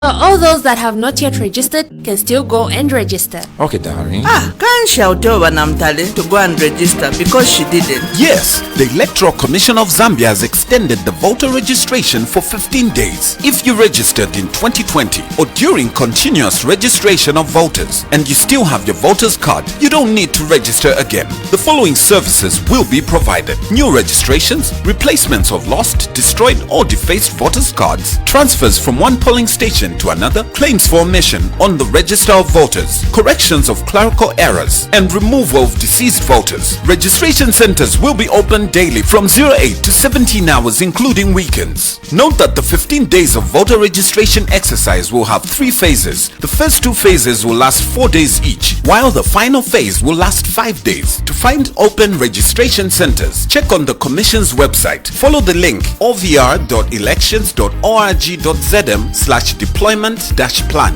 So all those that have not yet registered can still go and register. Okay, darling. Can't she tell Namtale to go and register because she didn't? Yes, the Electoral Commission of Zambia has extended the voter registration for 15 days. If you registered in 2020 or during continuous registration of voters and you still have your voter's card, you don't need to register again. The following services will be provided: new registrations, replacements of lost, destroyed or defaced voters' cards, transfers from one polling station to another, claims for omission on the register of voters, corrections of clerical errors, and removal of deceased voters. Registration centers will be open daily from 08 to 17 hours including weekends. Note that the 15 days of voter registration exercise will have 3 phases. The first 2 phases will last 4 days each, while the final phase will last 5 days. To find open registration centers, check on the Commission's website. Follow the link ovr.elections.org.zm/deployment-plan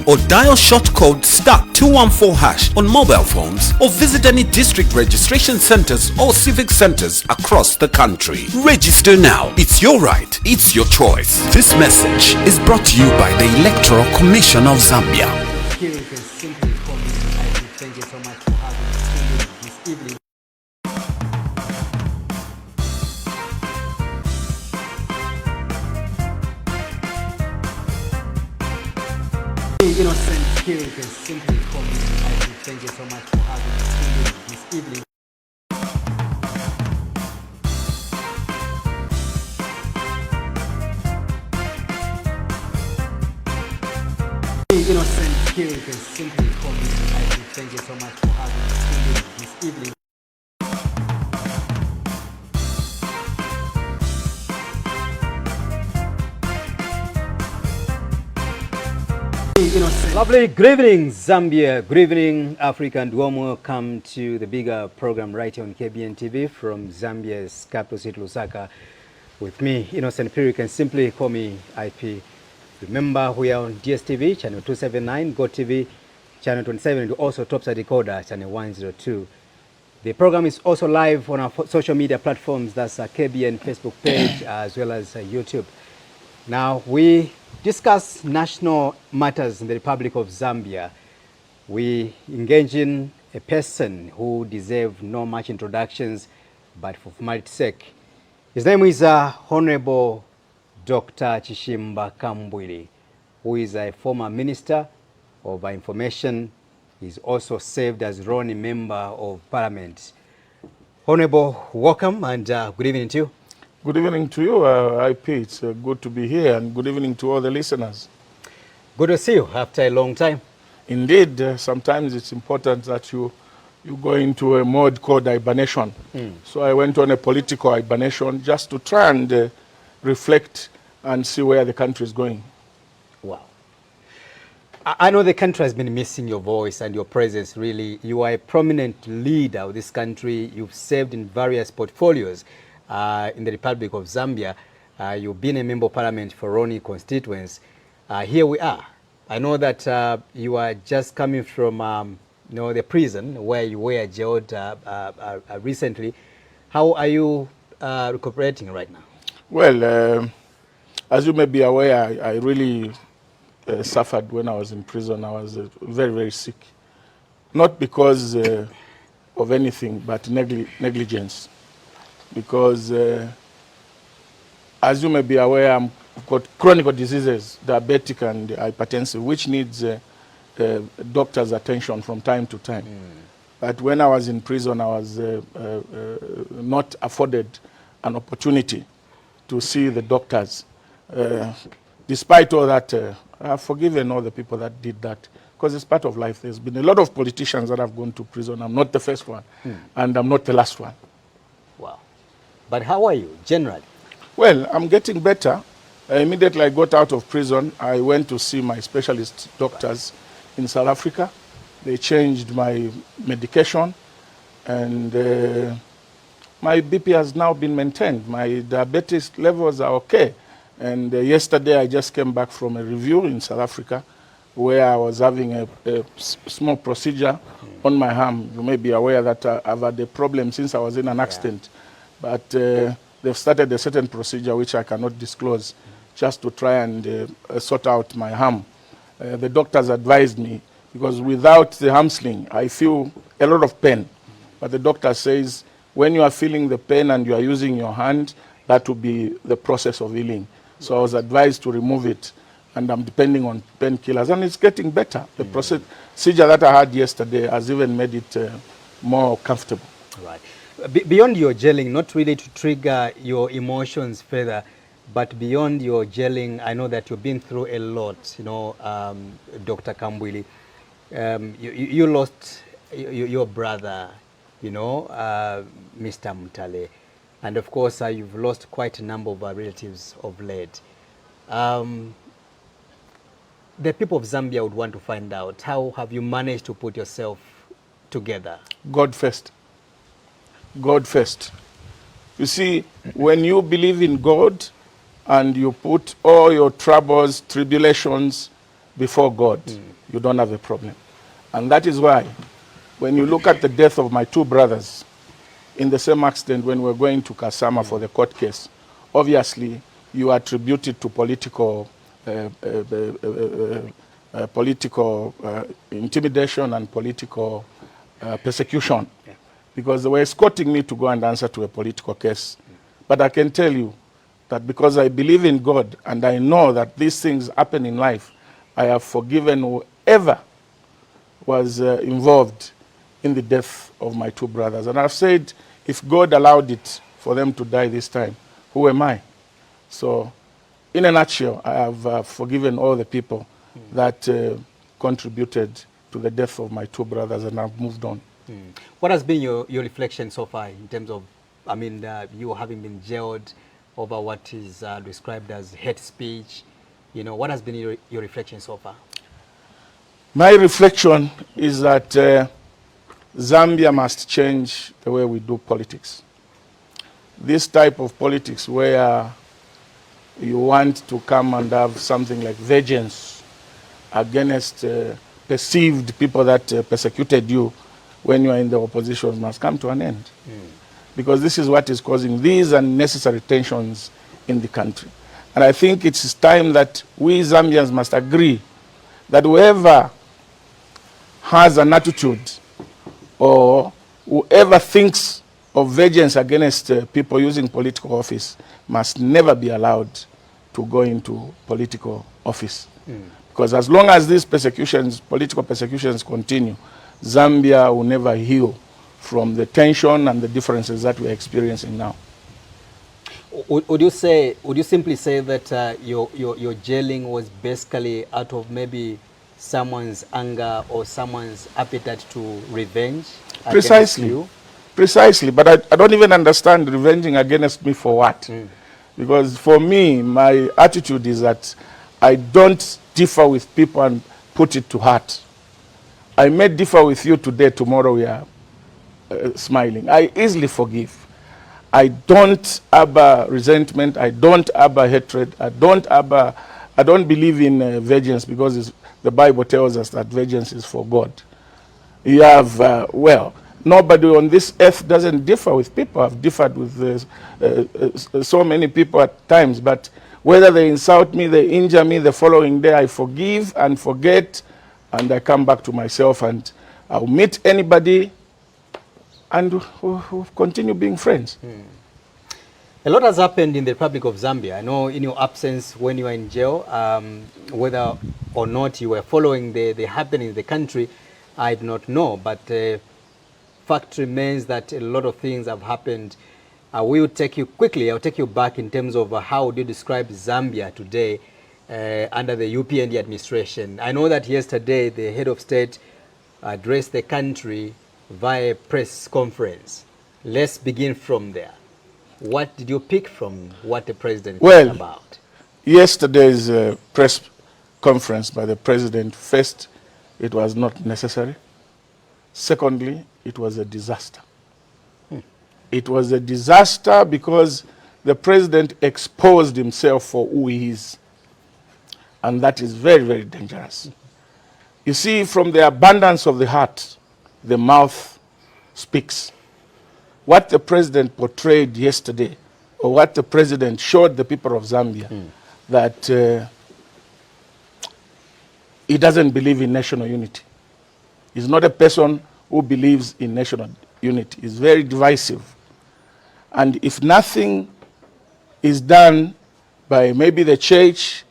or dial short code *214# on mobile phones or visit any district registration centers or civic centers across the country. Register now. It's your right. It's your choice. This message is brought to you by the Electoral Commission of Zambia. Here you can simply call me. Thank you so much for having us this evening. Innocent, here you can simply call me. Thank you so much for having us this evening. Innocent, here you can simply call me. Thank you so much for having us this evening. Lovely. Good evening, Zambia. Good evening, Africa, and warm welcome to the bigger program right here on KBN TV from Zambia's capital city, Lusaka. With me, Innocent Phiri. You can simply call me IP. Remember, we are on DSTV, channel 279, GoTV, channel 27, and also Topside Decoder, channel 102. The program is also live on our social media platforms. That's KBN Facebook page as well as YouTube. Now, we discuss national matters in the Republic of Zambia. We engage in a person who deserves no much introductions, but for formality's sake. His name is Honorable Dr. Chishimba Kambwili, who is a former Minister of Information. He's also served as Roni Member of Parliament. Honorable, welcome and good evening to you. Good evening to you, IP. It's good to be here, and good evening to all the listeners. Good to see you after a long time. Indeed, sometimes it's important that you go into a mode called hibernation. So I went on a political hibernation just to try and reflect and see where the country is going. Wow. I know the country has been missing your voice and your presence, really. You are a prominent leader of this country. You've served in various portfolios in the Republic of Zambia. You've been a member of parliament for Roni constituents. Here we are. I know that you are just coming from the prison where you were jailed recently. How are you recuperating right now? Well, as you may be aware, I really suffered when I was in prison. I was very, very sick. Not because of anything, but negligence. Because, as you may be aware, I've got chronic diseases, diabetic and hypertensive, which needs doctor's attention from time to time. But when I was in prison, I was not afforded an opportunity to see the doctors. Despite all that, I've forgiven all the people that did that, because it's part of life. There's been a lot of politicians that have gone to prison. I'm not the first one, and I'm not the last one. Wow. But how are you, generally? Well, I'm getting better. Immediately I got out of prison, I went to see my specialist doctors in South Africa. They changed my medication, and my BP has now been maintained. My diabetes levels are okay. And yesterday I just came back from a review in South Africa where I was having a small procedure on my arm. You may be aware that I've had a problem since I was in an accident. But they've started a certain procedure which I cannot disclose, just to try and sort out my arm. the doctors advised me, because without the hamstring, I feel a lot of pain. But the doctor says, when you are feeling the pain and you are using your hand, that will be the process of healing. So I was advised to remove it, and I'm depending on painkillers, and it's getting better. The procedure that I had yesterday has even made it more comfortable. Right. Beyond your gelling, not really to trigger your emotions further, but beyond your gelling, I know that you've been through a lot, you know, Dr. Kambwili. You lost your brother, you know, Mr. Mutale. And of course, you've lost quite a number of relatives of late. The people of Zambia would want to find out, how have you managed to put yourself together? God first. God first. You see, when you believe in God and you put all your troubles, tribulations before God, you don't have a problem. And that is why, when you look at the death of my two brothers, in the same accident when we were going to Kasama for the court case, obviously you attribute it to political intimidation and political persecution, because they were escorting me to go and answer to a political case. But I can tell you that because I believe in God and I know that these things happen in life, I have forgiven whoever was involved in the death of my two brothers. And I've said, if God allowed it for them to die this time, who am I? So, in a nutshell, I have forgiven all the people that contributed to the death of my two brothers, and I've moved on. What has been your reflection so far in terms of, I mean, you having been jailed over what is described as hate speech? You know, what has been your reflection so far? My reflection is that Zambia must change the way we do politics. This type of politics where you want to come and have something like vengeance against perceived people that persecuted you when you are in the opposition must come to an end. Because this is what is causing these unnecessary tensions in the country. And I think it's time that we Zambians must agree that whoever has an attitude or whoever thinks of vengeance against people using political office must never be allowed to go into political office. Because as long as these persecutions, political persecutions continue, Zambia will never heal from the tension and the differences that we're experiencing now. Would you simply say that your jailing was basically out of maybe someone's anger or someone's appetite to revenge? Precisely. You? Precisely, but I don't even understand revenging against me for what. Because for me, my attitude is that I don't differ with people and put it to heart. I may differ with you today, tomorrow we are smiling. I easily forgive. I don't harbor resentment. I don't harbor hatred. I don't believe in vengeance, because the Bible tells us that vengeance is for God. You have, well, nobody on this earth doesn't differ with people. I've differed with so many people at times, but whether they insult me, they injure me, the following day I forgive and forget, and I come back to myself, and I'll meet anybody and we'll continue being friends. A lot has happened in the Republic of Zambia. I know in your absence when you were in jail, whether or not you were following the happening in the country, I do not know. But fact remains that a lot of things have happened. I will take you quickly, I'll take you back in terms of how do you describe Zambia today under the UPND administration. I know that yesterday the head of state addressed the country via a press conference. Let's begin from there. What did you pick from what the president talked about? Yesterday's press conference by the president, first, it was not necessary. Secondly, it was a disaster. It was a disaster because the president exposed himself for who he is. And that is very, very dangerous. You see, from the abundance of the heart, the mouth speaks. What the president portrayed yesterday, or what the president showed the people of Zambia, that he doesn't believe in national unity. He's not a person who believes in national unity. He's very divisive. And if nothing is done by maybe the church,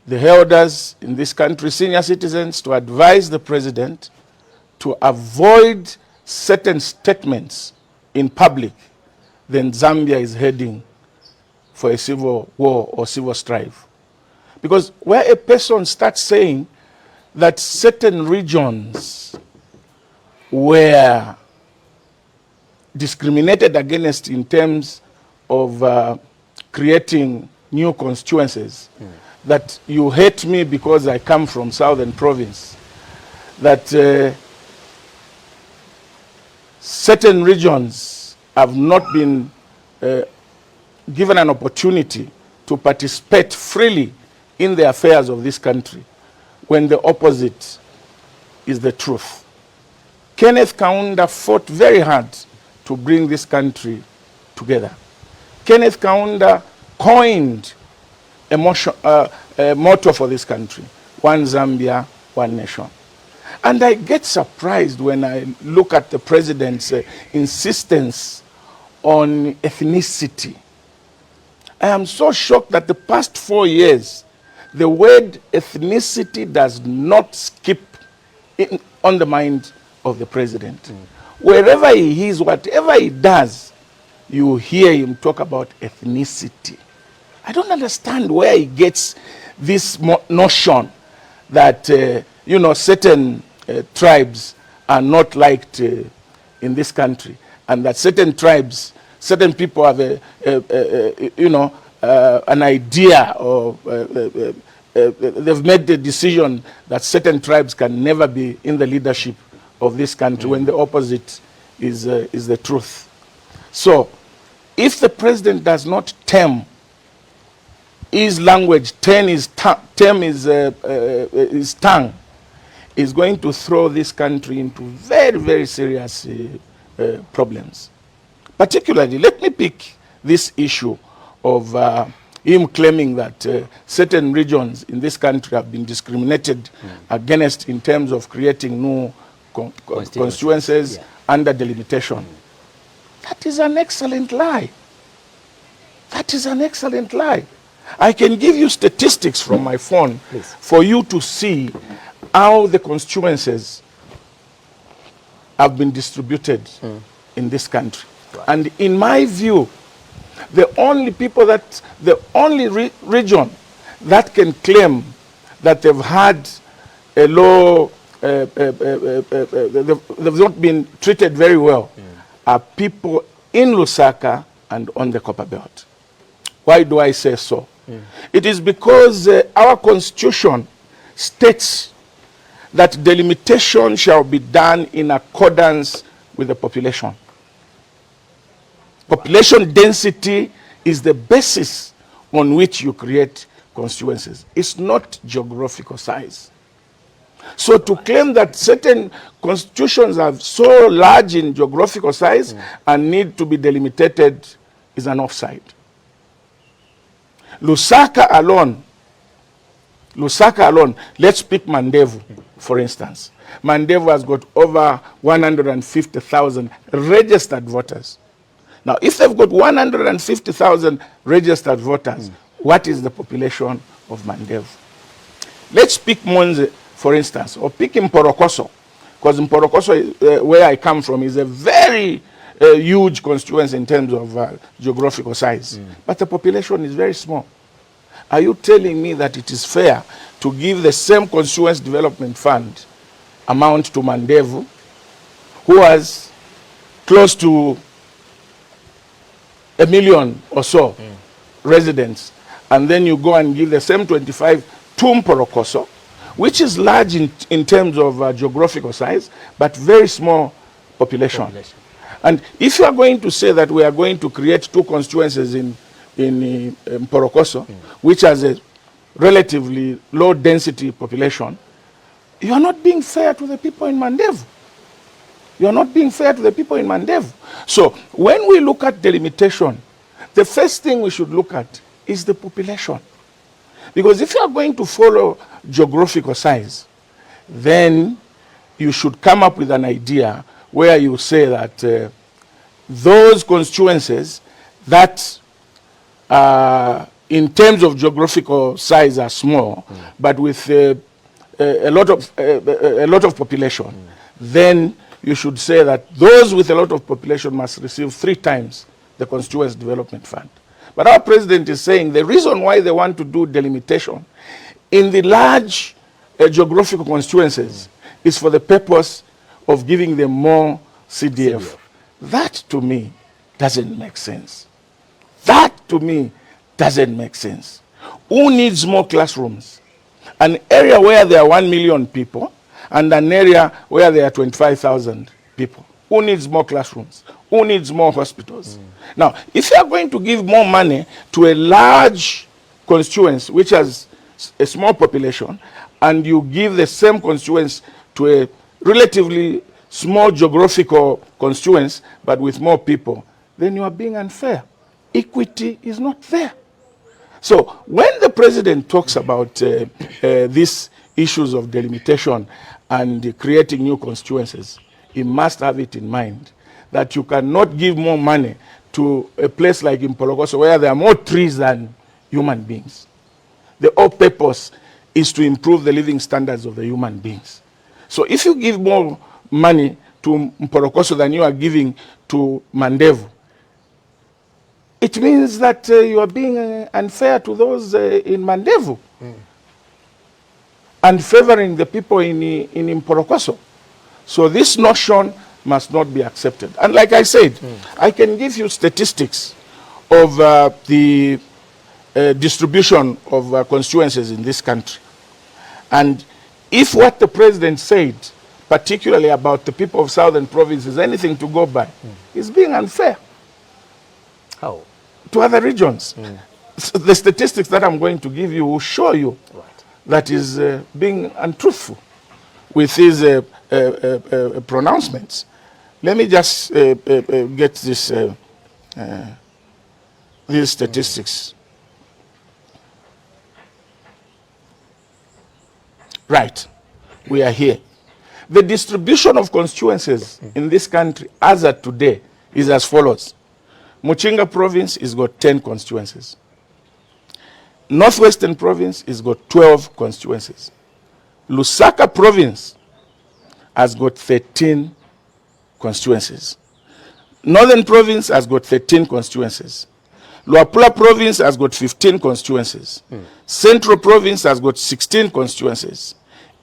the elders in this country, senior citizens, to advise the president to avoid certain statements in public, then Zambia is heading for a civil war or civil strife. Because where a person starts saying that certain regions were discriminated against in terms of creating new constituencies, that you hate me because I come from Southern Province, that certain regions have not been given an opportunity to participate freely in the affairs of this country, when the opposite is the truth. Kenneth Kaunda fought very hard to bring this country together. Kenneth Kaunda coined a motto for this country: one Zambia, one nation. And I get surprised when I look at the president's insistence on ethnicity. I am so shocked that the past 4 years, the word ethnicity does not skip on the mind of the president. Wherever he is, whatever he does, you hear him talk about ethnicity. I don't understand where he gets this notion that, certain tribes are not liked in this country, and that certain tribes, certain people have an idea, or they've made the decision that certain tribes can never be in the leadership of this country, when the opposite is the truth. So, if the president does not tame his language, tame his tongue, is going to throw this country into very, very serious problems. Particularly, let me pick this issue of him claiming that certain regions in this country have been discriminated against in terms of creating new constituencies under delimitation. That is an excellent lie. That is an excellent lie. I can give you statistics from my phone for you to see how the constituencies have been distributed in this country. Right. And in my view, the only region that can claim that they've had a low, they've not been treated very well, are people in Lusaka and on the Copper Belt. Why do I say so? It is because our constitution states that delimitation shall be done in accordance with the population. Population density is the basis on which you create constituencies. It's not geographical size. So to claim that certain constitutions are so large in geographical size and need to be delimited is an offside. Lusaka alone, let's pick Mandevu, for instance. Mandevu has got over 150,000 registered voters. Now, if they've got 150,000 registered voters, what is the population of Mandevu? Let's pick Monze, for instance, or pick Mporokoso, because Mporokoso, where I come from, is a very huge constituency in terms of geographical size. But the population is very small. Are you telling me that it is fair to give the same constituency development fund amount to Mandevu, who has close to 1 million or so residents, and then you go and give the same 25 to Mporokoso, which is large in terms of geographical size, but very small population. And if you are going to say that we are going to create two constituencies in Mporokoso, which has a relatively low density population, you are not being fair to the people in Mandevu. You are not being fair to the people in Mandevu. So when we look at delimitation, the first thing we should look at is the population. Because if you are going to follow geographical size, then you should come up with an idea where you say that those constituencies that in terms of geographical size are small, but with a lot of population, then you should say that those with a lot of population must receive 3 times the Constituency Development Fund. But our president is saying the reason why they want to do delimitation in the large geographical constituencies is for the purpose of giving them more CDF. That to me doesn't make sense. That to me doesn't make sense. Who needs more classrooms? An area where there are 1 million people and an area where there are 25,000 people. Who needs more classrooms? Who needs more hospitals? Now, if you are going to give more money to a large constituency which has a small population, and you give the same constituency to a relatively small geographical constituency but with more people, then you are being unfair. Equity is not there. So when the president talks about these issues of delimitation and creating new constituencies, he must have it in mind that you cannot give more money to a place like Mpolokoso where there are more trees than human beings. The whole purpose is to improve the living standards of the human beings. So if you give more money to Mpolokoso than you are giving to Mandevu, it means that you are being unfair to those in Mandevu and favoring the people in Mpolokoso. So this notion must not be accepted. And like I said, I can give you statistics of the distribution of constituencies in this country. And if what the president said, particularly about the people of Southern Province, is anything to go by, it's being unfair. How? To other regions. The statistics that I'm going to give you will show you that is being untruthful with his pronouncements. Let me just get this, these statistics. Right, we are here. The distribution of constituencies in this country as of today is as follows. Muchinga province has got 10 constituencies. Northwestern province has got 12 constituencies. Lusaka province has got 13 constituencies. Northern province has got 13 constituencies. Luapula province has got 15 constituencies. Central province has got 16 constituencies.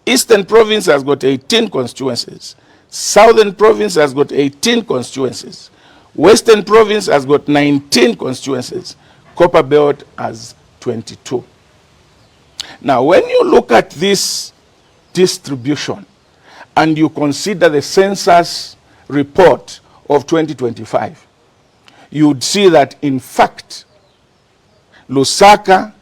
Eastern province has got 18 constituencies. Southern province has got 18 constituencies. Western province has got 19 constituencies. Copper Belt has 22. Now, when you look at this distribution and you consider the census report of 2025, you would see that, in fact, Lusaka,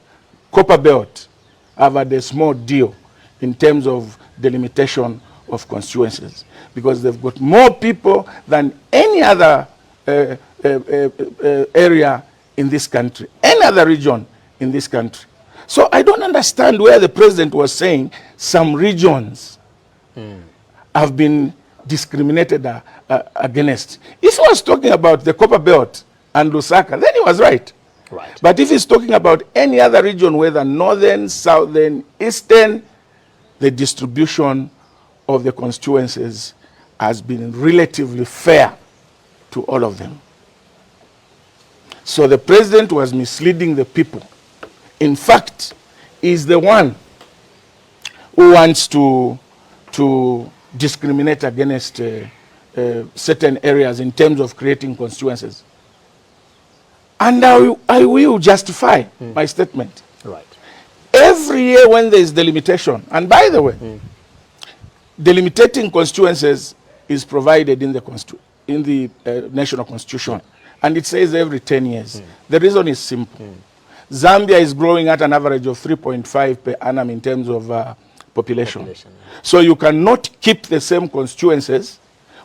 Copper Belt have had a small deal in terms of delimitation of constituencies because they've got more people than any other area in this country, any other region in this country. So I don't understand where the president was saying some regions have been discriminated against. If he was talking about the Copper Belt and Lusaka, then he was right. But if he's talking about any other region, whether northern, southern, eastern, the distribution of the constituencies has been relatively fair to all of them. So the president was misleading the people. In fact, he's the one who wants to discriminate against certain areas in terms of creating constituencies. And I will justify my statement. Every year when there is delimitation, and by the way, delimitating constituencies is provided in the national constitution, and it says every 10 years. The reason is simple. Zambia is growing at an average of 3.5 per annum in terms of population. So you cannot keep the same constituencies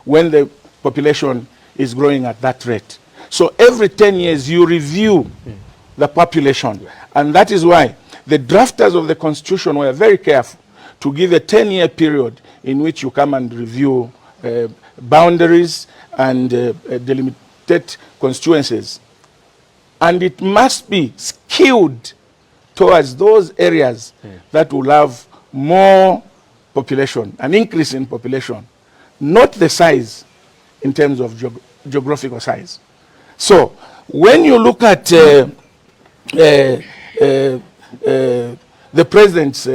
when the population is growing at that rate. So every 10 years you review the population, and that is why the drafters of the constitution were very careful to give a 10-year period in which you come and review boundaries and delimited constituencies. And it must be skewed towards those areas that will have more population, an increase in population, not the size in terms of geographical size. So when you look at the president's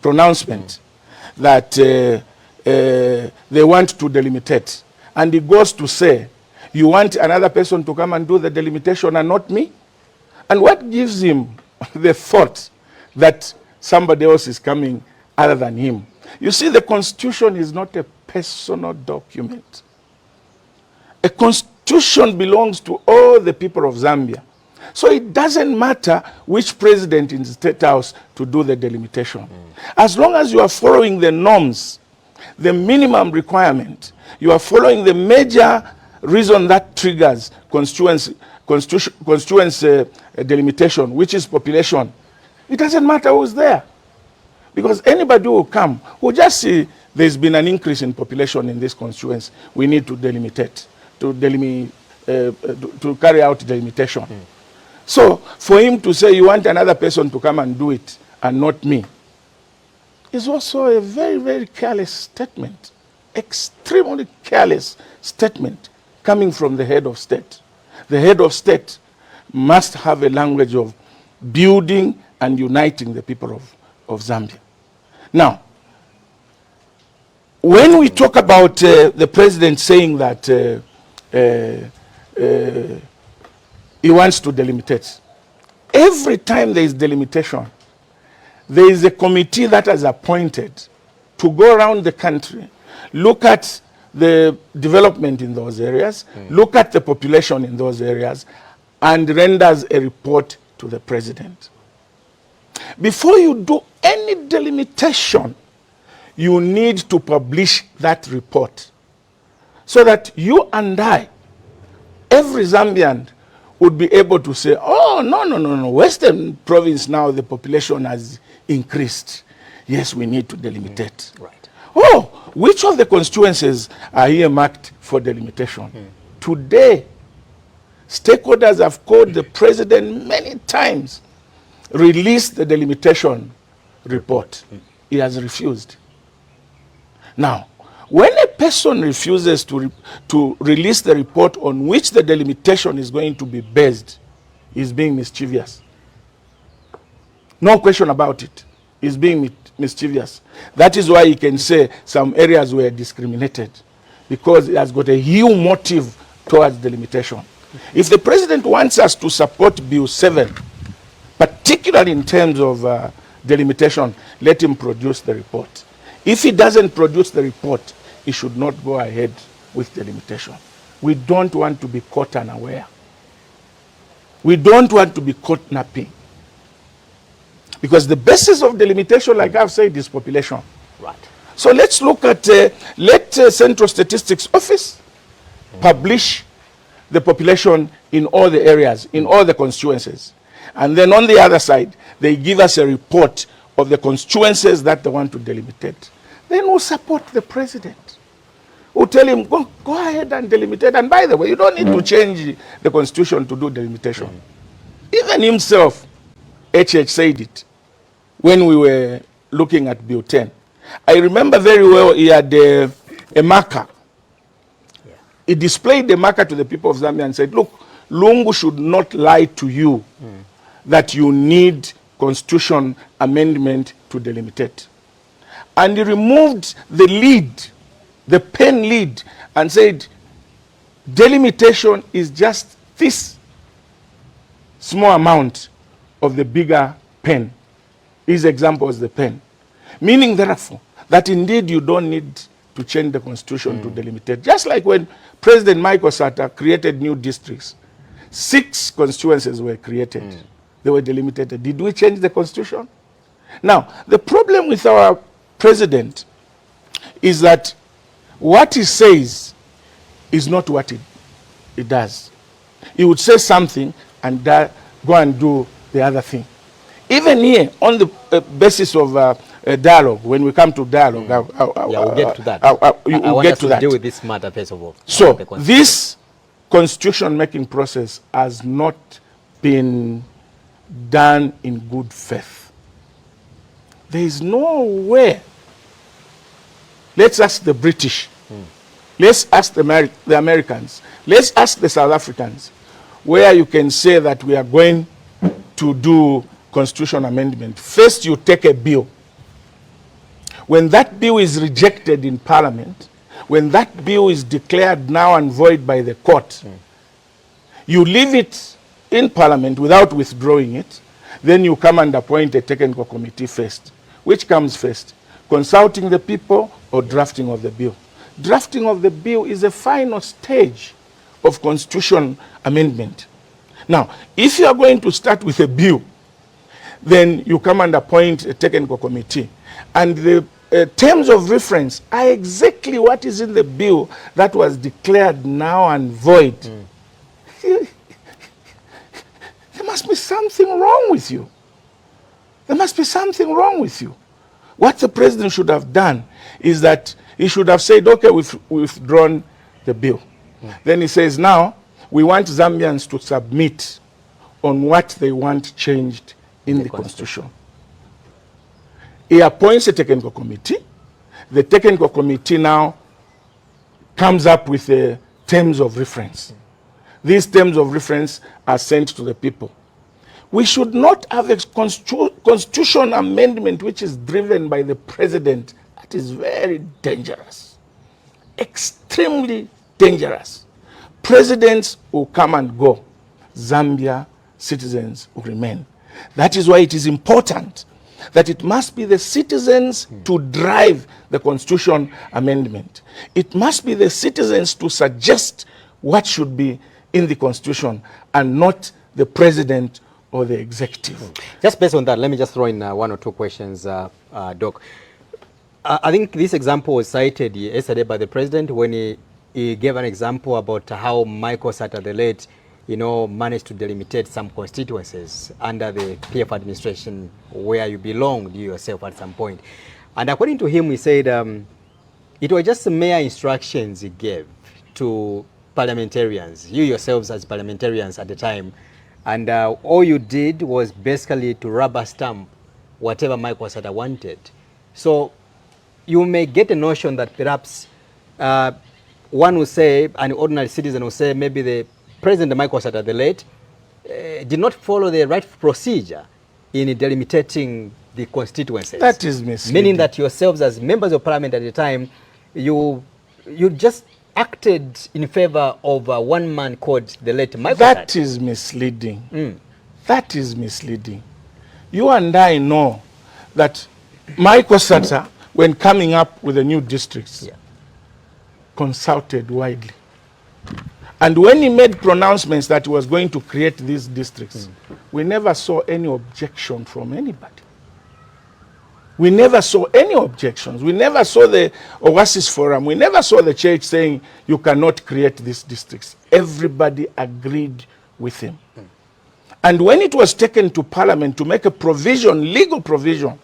pronouncement that they want to delimitate, and he goes to say, you want another person to come and do the delimitation and not me? And what gives him the thought that somebody else is coming other than him? You see, the Constitution is not a personal document. A Constitution belongs to all the people of Zambia. So it doesn't matter which president in the State House to do the delimitation. As long as you are following the norms, the minimum requirement, you are following the major reason that triggers constituency delimitation, which is population. It doesn't matter who's there. Because anybody who will come, who just see there's been an increase in population in this constituency, we need to delimitate, to carry out delimitation. So for him to say you want another person to come and do it and not me is also a very, very careless statement, extremely careless statement coming from the head of state. The head of state must have a language of building and uniting the people of Zambia. Now, when we talk about the president saying that he wants to delimitate, every time there is delimitation, there is a committee that is appointed to go around the country, look at the development in those areas, look at the population in those areas, and renders a report to the president. Before you do any delimitation, you need to publish that report so that you and I, every Zambian, would be able to say, oh, no, Western province now the population has increased. Yes, we need to delimitate. Right. Oh, which of the constituencies are here marked for delimitation? Today, stakeholders have called the president many times, release the delimitation report. He has refused. Now, when a person refuses to release the report on which the delimitation is going to be based, he's being mischievous. No question about it. He's being mischievous. That is why he can say some areas were discriminated, because he has got a huge motive towards delimitation. If the president wants us to support Bill 7, particularly in terms of delimitation, let him produce the report. If he doesn't produce the report, he should not go ahead with delimitation. We don't want to be caught unaware. We don't want to be caught napping. Because the basis of delimitation, like I've said, is population. Right. So let's look at, let Central Statistics Office publish the population in all the areas, in all the constituencies. And then on the other side, they give us a report of the constituencies that they want to delimitate. Then we'll support the president. We'll tell him, go ahead and delimitate. And by the way, you don't need to change the constitution to do delimitation. Even himself, HH said it when we were looking at Bill 10. I remember very well he had a marker. Yeah. He displayed the marker to the people of Zambia and said, look, Lungu should not lie to you that you need constitution amendment to delimitate. And he removed the lead, the pen lead, and said, delimitation is just this small amount of the bigger pen. His example is the pen. Meaning, therefore, that indeed you don't need to change the constitution to delimitate. Just like when President Michael Sata created new districts, 6 constituencies were created. They were delimited. Did we change the constitution? Now, the problem with our president is that what he says is not what he does. He would say something and go and do the other thing. even here, on the basis of dialogue, when we come to dialogue, we'll get to that. I want get us to that. deal with this matter first of all. So this constitution-making process has not been done in good faith. There is no way. Let's ask the British. Let's ask the Americans. Let's ask the South Africans, where you can say that we are going to do constitution amendment. First, you take a bill. When that bill is rejected in Parliament, when that bill is declared null and void by the court, you leave it in Parliament without withdrawing it, then you come and appoint a technical committee first. Which comes first? Consulting the people or drafting of the bill? Drafting of the bill is a final stage of constitution amendment. Now, if you are going to start with a bill, then you come and appoint a technical committee. And the terms of reference are exactly what is in the bill that was declared null and void. There must be something wrong with you. There must be something wrong with you. What the president should have done is that he should have said, okay, we've withdrawn the bill. Then he says, now we want Zambians to submit on what they want changed in the constitution. He appoints a technical committee. The technical committee now comes up with the terms of reference. These terms of reference are sent to the people. We should not have a constitution amendment which is driven by the president. That is very dangerous. Extremely dangerous. Presidents will come and go. Zambia citizens will remain. That is why it is important that it must be the citizens to drive the constitution amendment. It must be the citizens to suggest what should be in the constitution and not the president or the executive. Just based on that, let me just throw in one or two questions, Doc. I think this example was cited yesterday by the president when he gave an example about how Michael Sata the late, managed to delimitate some constituencies under the PF administration where you belonged yourself at some point. And according to him, he said it was just mere instructions he gave to parliamentarians, you yourselves as parliamentarians at the time, and all you did was basically to rubber stamp whatever Michael Sata wanted. So you may get a notion that perhaps one will say, an ordinary citizen will say, maybe the President Michael Sata the late did not follow the right procedure in delimitating the constituencies. That is misleading. Meaning that yourselves as members of parliament at the time, you just acted in favor of one man called the late Michael Sata. That is misleading. That is misleading. You and I know that Michael Sata, when coming up with the new districts, consulted widely. And when he made pronouncements that he was going to create these districts, we never saw any objection from anybody. We never saw any objections. We never saw the Oasis Forum. We never saw the church saying you cannot create these districts. Everybody agreed with him. And when it was taken to Parliament to make a provision, legal provision,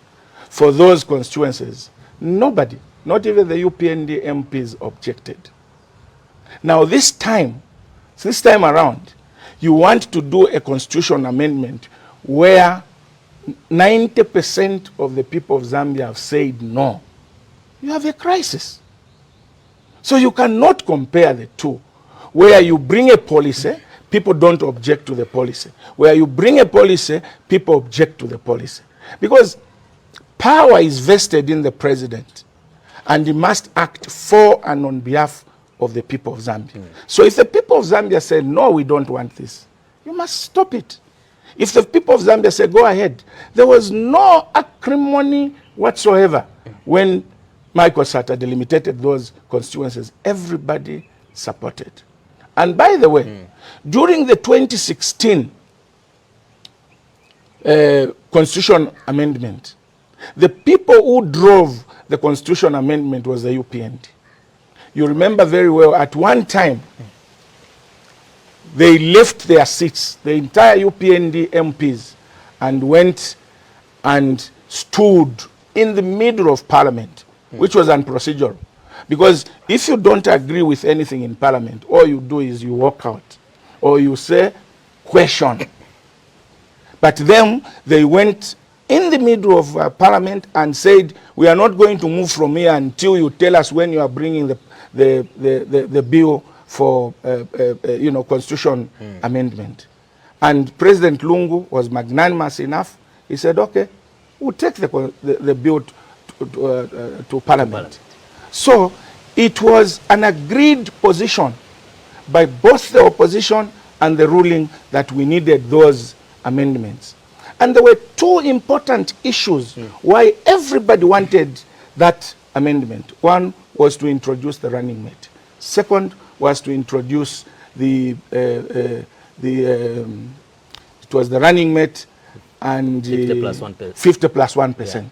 for those constituencies, nobody, not even the UPND MPs, objected. Now this time around, you want to do a constitution amendment where 90% of the people of Zambia have said no. You have a crisis. So you cannot compare the two. Where you bring a policy, people don't object to the policy. Where you bring a policy, people object to the policy. Because power is vested in the president, and he must act for and on behalf of the people of Zambia. So if the people of Zambia say, no, we don't want this, you must stop it. If the people of Zambia say, go ahead, there was no acrimony whatsoever when Michael Sata delimited those constituencies. Everybody supported. And by the way, during the 2016 constitution amendment, the people who drove the constitution amendment was the UPND. You remember very well, at one time, they left their seats, the entire UPND MPs, and went and stood in the middle of Parliament, which was unprocedural. Because if you don't agree with anything in Parliament, all you do is you walk out or you say, question. But then they went in the middle of Parliament and said, we are not going to move from here until you tell us when you are bringing the bill for constitution amendment. And President Lungu was magnanimous enough. He said, okay, we'll take the bill to Parliament. So it was an agreed position by both the opposition and the ruling that we needed those amendments. And there were two important issues why everybody wanted that amendment. One was to introduce the running mate. Second was to introduce it was the running mate and 50 plus 1%. 50 plus 1%. Yeah.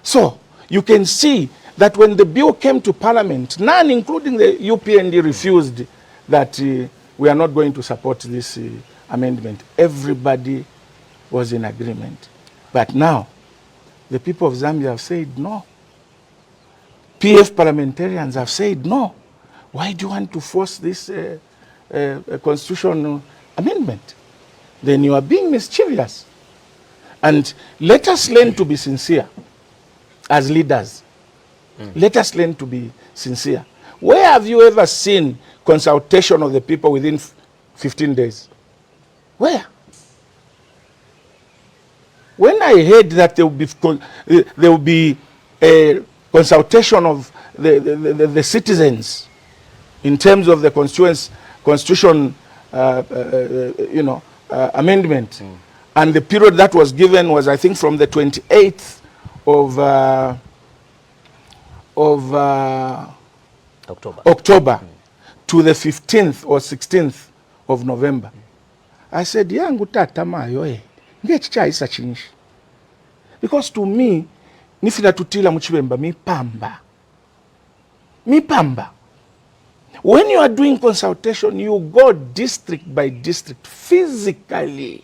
So you can see that when the bill came to Parliament, none, including the UPND, refused that we are not going to support this amendment. Everybody was in agreement. But now, the people of Zambia have said no. PF parliamentarians have said no. Why do you want to force this constitutional amendment? Then you are being mischievous. And let us learn to be sincere as leaders. Let us learn to be sincere. Where have you ever seen consultation of the people within 15 days? Where? When I heard that there will be a consultation of the citizens in terms of the constitution amendment, and the period that was given was, I think, from the 28th of October to the 15th or 16th of November. I said, yangu tata mayo ngechichaisa chinji. Because to me, nifina tutila muchibemba mipamba. When you are doing consultation, you go district by district, physically,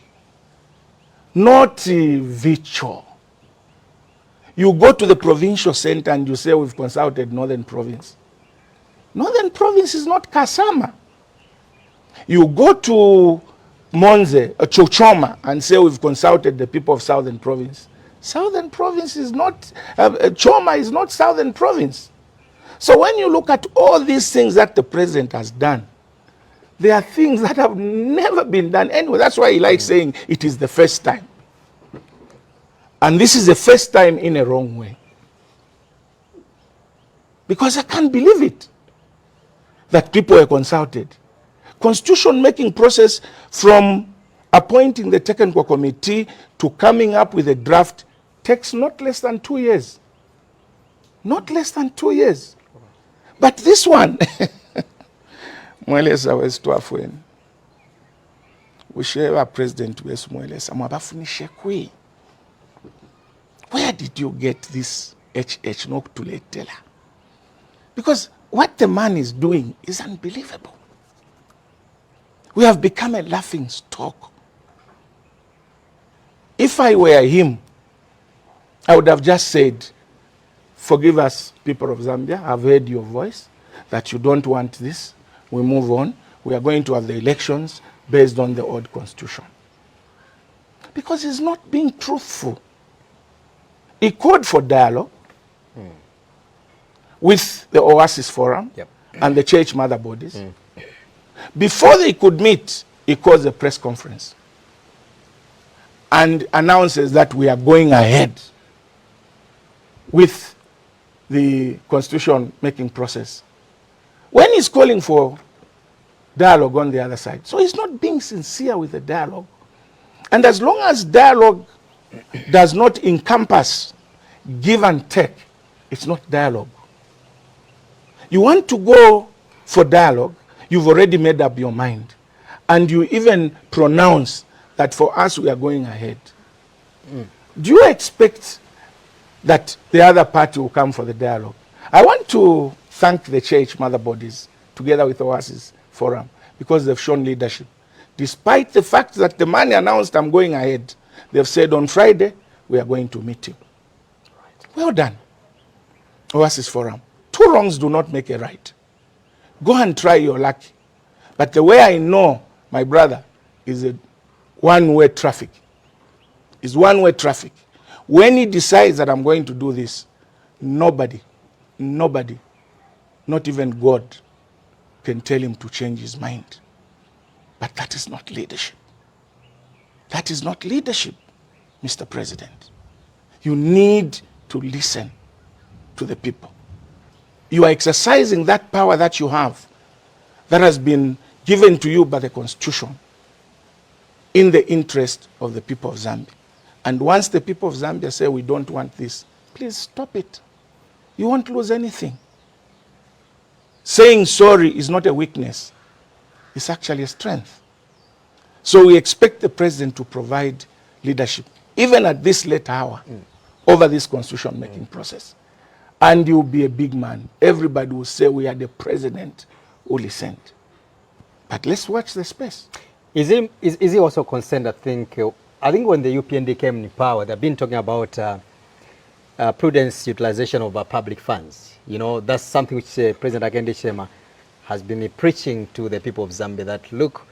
not virtual. You go to the provincial center and you say, we've consulted Northern Province. Northern Province is not Kasama. You go to Monze, Chochoma, and say, we've consulted the people of Southern Province. Southern Province is not, Choma is not Southern Province. So when you look at all these things that the president has done, there are things that have never been done anyway. That's why he likes saying it is the first time. And this is the first time in a wrong way. Because I can't believe it that people were consulted. Constitution making process from appointing the technical committee to coming up with a draft takes not less than 2 years. Not less than 2 years. But this one, Mwelesa was twafweni. Whichever president was Mwelesa, mwabafunishe kwi. Where did you get this HH Noktuletela? Because what the man is doing is unbelievable. We have become a laughing stock. If I were him, I would have just said, forgive us, people of Zambia, I've heard your voice, that you don't want this. We move on. We are going to have the elections based on the old constitution. Because he's not being truthful. He called for dialogue with the Oasis Forum and the church mother bodies. Before they could meet, he calls a press conference and announces that we are going ahead with the constitution making process. When he's calling for dialogue on the other side. So he's not being sincere with the dialogue. And as long as dialogue does not encompass give and take, it's not dialogue. You want to go for dialogue, you've already made up your mind. And you even pronounce that for us we are going ahead. Do you expect that the other party will come for the dialogue? I want to thank the church mother bodies together with Oasis Forum because they've shown leadership. Despite the fact that the man announced I'm going ahead, They've said on Friday, we are going to meet you. Right. Well done, Oasis Forum. 2 wrongs do not make a right. Go and try your luck. But the way I know my brother is a one-way traffic. Is one-way traffic. When he decides that I'm going to do this, nobody, not even God, can tell him to change his mind. But that is not leadership. That is not leadership, Mr. President. You need to listen to the people. You are exercising that power that you have, that has been given to you by the Constitution, in the interest of the people of Zambia. And once the people of Zambia say, we don't want this, please stop it. You won't lose anything. Saying sorry is not a weakness. It's actually a strength. So we expect the president to provide leadership, even at this late hour, over this constitution-making process. And you'll be a big man. Everybody will say we are the president who listened. But let's watch the space. Is he also concerned, I think when the UPND came in power, they've been talking about prudence utilization of public funds. You know, that's something which President Hakainde Hichilema has been preaching to the people of Zambia, that look,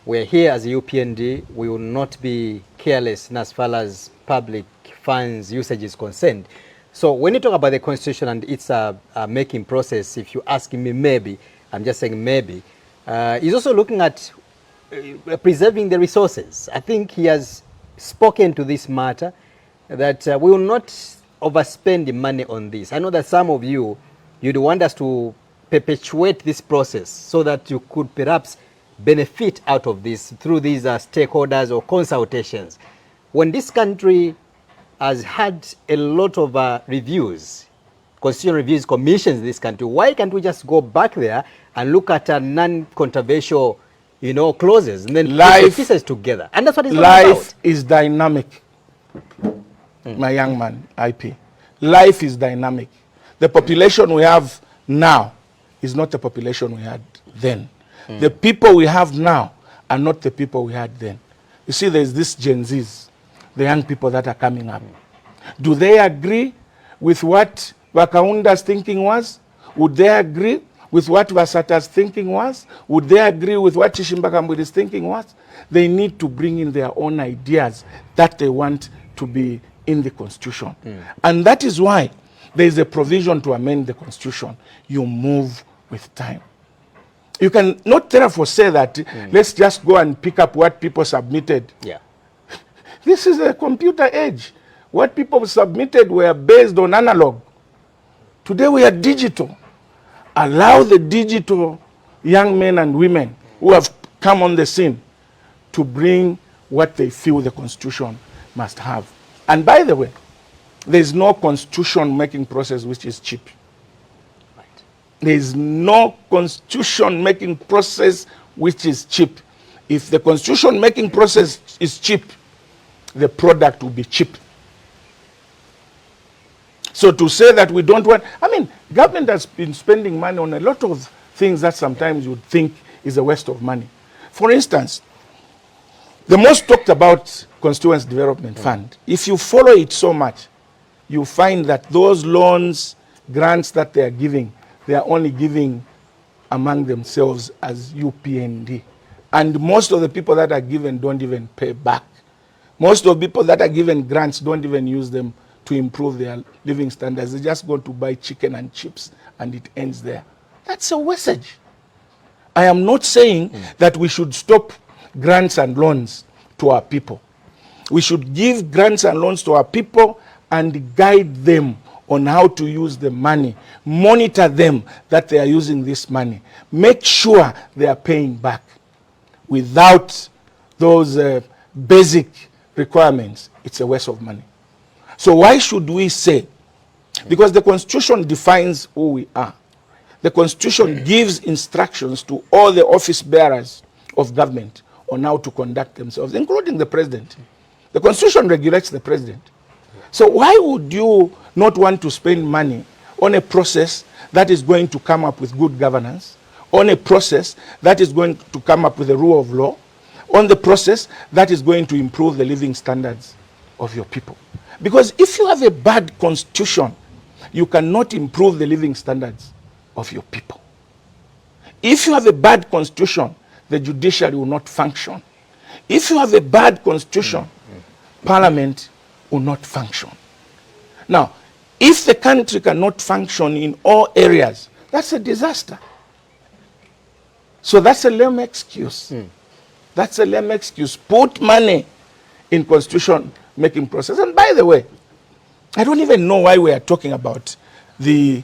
we're here as a UPND, we will not be careless as far as public funds usage is concerned. So when you talk about the Constitution and its making process, if you ask me, maybe, I'm just saying maybe, he's also looking at preserving the resources. I think he has spoken to this matter, that we will not overspend the money on this. I know that some of you, you'd want us to perpetuate this process so that you could perhaps benefit out of this through these stakeholders or consultations. When this country has had a lot of reviews, constitutional reviews, commissions in this country, why can't we just go back there and look at non-controversial, clauses, and then put the pieces together? And that's what it's all about. Life is dynamic, my young man, IP. Life is dynamic. The population we have now is not the population we had then. The people we have now are not the people we had then. You see, there's this Gen Zs, the young people that are coming up. Do they agree with what Wakaunda's thinking was? Would they agree with what Vasata's thinking was? Would they agree with what Chishimba Kambwili's thinking was? They need to bring in their own ideas that they want to be in the Constitution. And that is why there is a provision to amend the Constitution. You move with time. You can not therefore say that let's just go and pick up what people submitted. Yeah. This is a computer age. What people submitted were based on analog. Today we are digital. Allow the digital young men and women who have come on the scene to bring what they feel the Constitution must have. And by the way, there is no constitution-making process which is cheap. Right. There is no constitution-making process which is cheap. If the constitution-making process is cheap, the product will be cheap. So to say that we don't want, government has been spending money on a lot of things that sometimes you'd think is a waste of money. For instance, the most talked about Constituency Development Fund, if you follow it so much, you find that those loans, grants that they are giving, they are only giving among themselves as UPND. And most of the people that are given don't even pay back. Most of the people that are given grants don't even use them to improve their living standards. They just go to buy chicken and chips and it ends there. That's a wastage. I am not saying that we should stop grants and loans to our people. We should give grants and loans to our people and guide them on how to use the money. Monitor them that they are using this money. Make sure they are paying back. Without those basic requirements, it's a waste of money. So why should we say? Because the Constitution defines who we are. The Constitution gives instructions to all the office bearers of government on how to conduct themselves, including the president. The Constitution regulates the president. So why would you not want to spend money on a process that is going to come up with good governance, on a process that is going to come up with the rule of law, on the process that is going to improve the living standards of your people. Because if you have a bad constitution, you cannot improve the living standards of your people. If you have a bad constitution, the judiciary will not function. If you have a bad constitution, parliament will not function. Now, if the country cannot function in all areas, that's a disaster. So that's a lame excuse. That's a lame excuse. Put money in constitution making process. And by the way, I don't even know why we are talking about the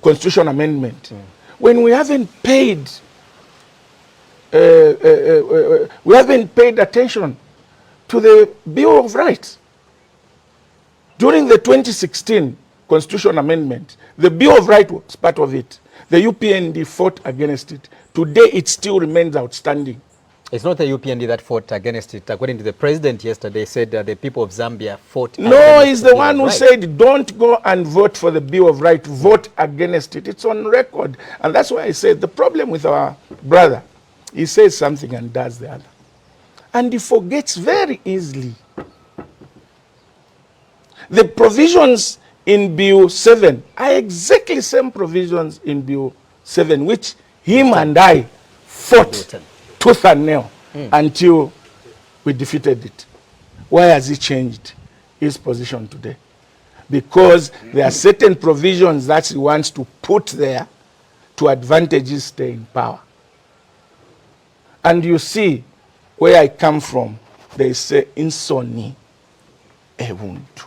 constitution amendment when we haven't paid attention to the Bill of Rights. During the 2016 constitution amendment, the Bill of Rights was part of it. The UPND fought against it. Today, it still remains outstanding. It's not the UPND that fought against it. According to the president yesterday, said that the people of Zambia fought against it. No, he's the one who said, don't go and vote for the Bill of Rights, vote against it. It's on record. And that's why I said the problem with our brother, he says something and does the other. And he forgets very easily. The provisions in Bill 7 are exactly the same provisions in Bill 7, which him and I fought tooth and nail until we defeated it. Why has he changed his position today? Because there are certain provisions that he wants to put there to advantage his stay in power. And you see, where I come from, they say, insoni ewuntu.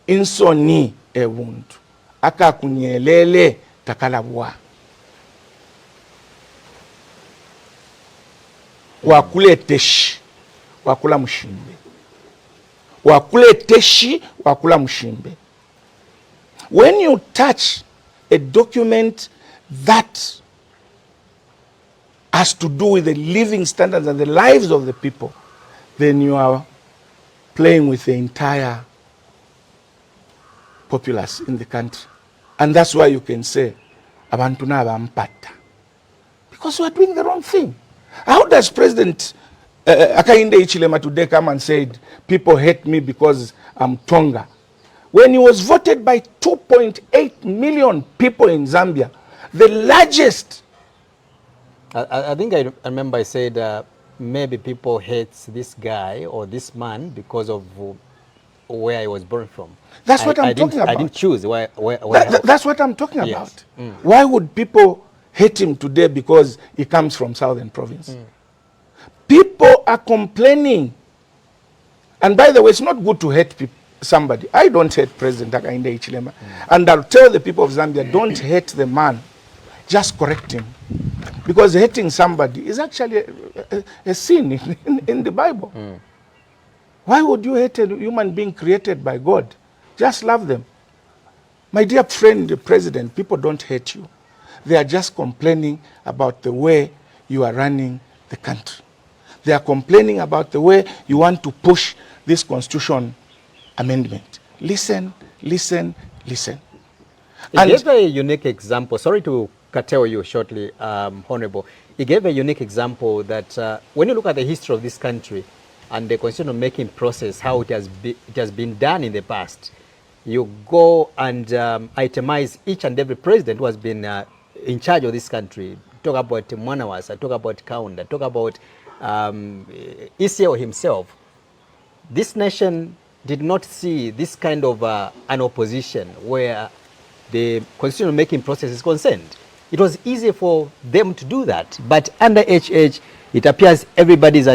Insoni ewuntu. Aka kunyelele takalabwa. Wakule teshi, wakula mshimbe. Wakule teshi, wakula mshimbe. When you touch a document that has to do with the living standards and the lives of the people, then you are playing with the entire populace in the country. And that's why you can say, abantu na bampata. Because we are doing the wrong thing. How does President Hakainde Hichilema today come and said, people hate me because I'm Tonga? When he was voted by 2.8 million people in Zambia, the largest. I think I remember I said maybe people hate this guy or this man because of where I was born from. That's what I'm talking about. I didn't choose where that's what I'm talking yes. about. Why would people hate him today because he comes from Southern Province? People are complaining. And by the way, it's not good to hate somebody. I don't hate President Hakainde Hichilema. And I'll tell the people of Zambia, don't hate the man. Just correct him. Because hating somebody is actually a sin in the Bible. Why would you hate a human being created by God? Just love them. My dear friend, the president, people don't hate you. They are just complaining about the way you are running the country. They are complaining about the way you want to push this constitution amendment. Listen, listen, listen. He gave a unique example. Sorry to curtail you shortly, Honorable. He gave a unique example that when you look at the history of this country and the constitution making process, how it has been done in the past, you go and itemize each and every president who has been in charge of this country. Talk about Mwanawasa, talk about Kaunda, talk about Isiao himself. This nation did not see this kind of an opposition where the constitution making process is concerned. It was easy for them to do that. But under HH, it appears everybody is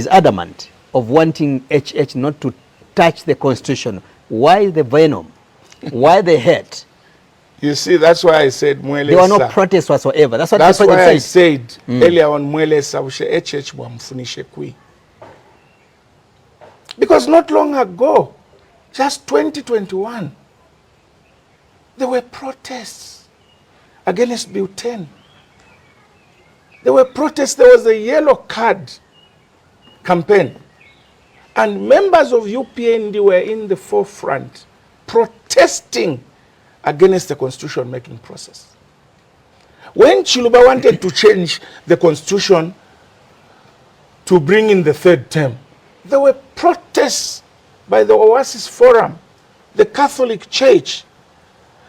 adamant of wanting HH not to touch the constitution. Why the venom? Why the hate? You see, that's why I said Mwele. There were no protests whatsoever. That's why I said earlier on Mwele Saushe HH wamfunishe kui. Because not long ago, just 2021, there were protests against Bill 10. There were protests. There was a yellow card campaign. And members of UPND were in the forefront protesting against the constitution making process. When Chiluba wanted to change the constitution to bring in the third term, there were protests by the Oasis Forum, the Catholic Church,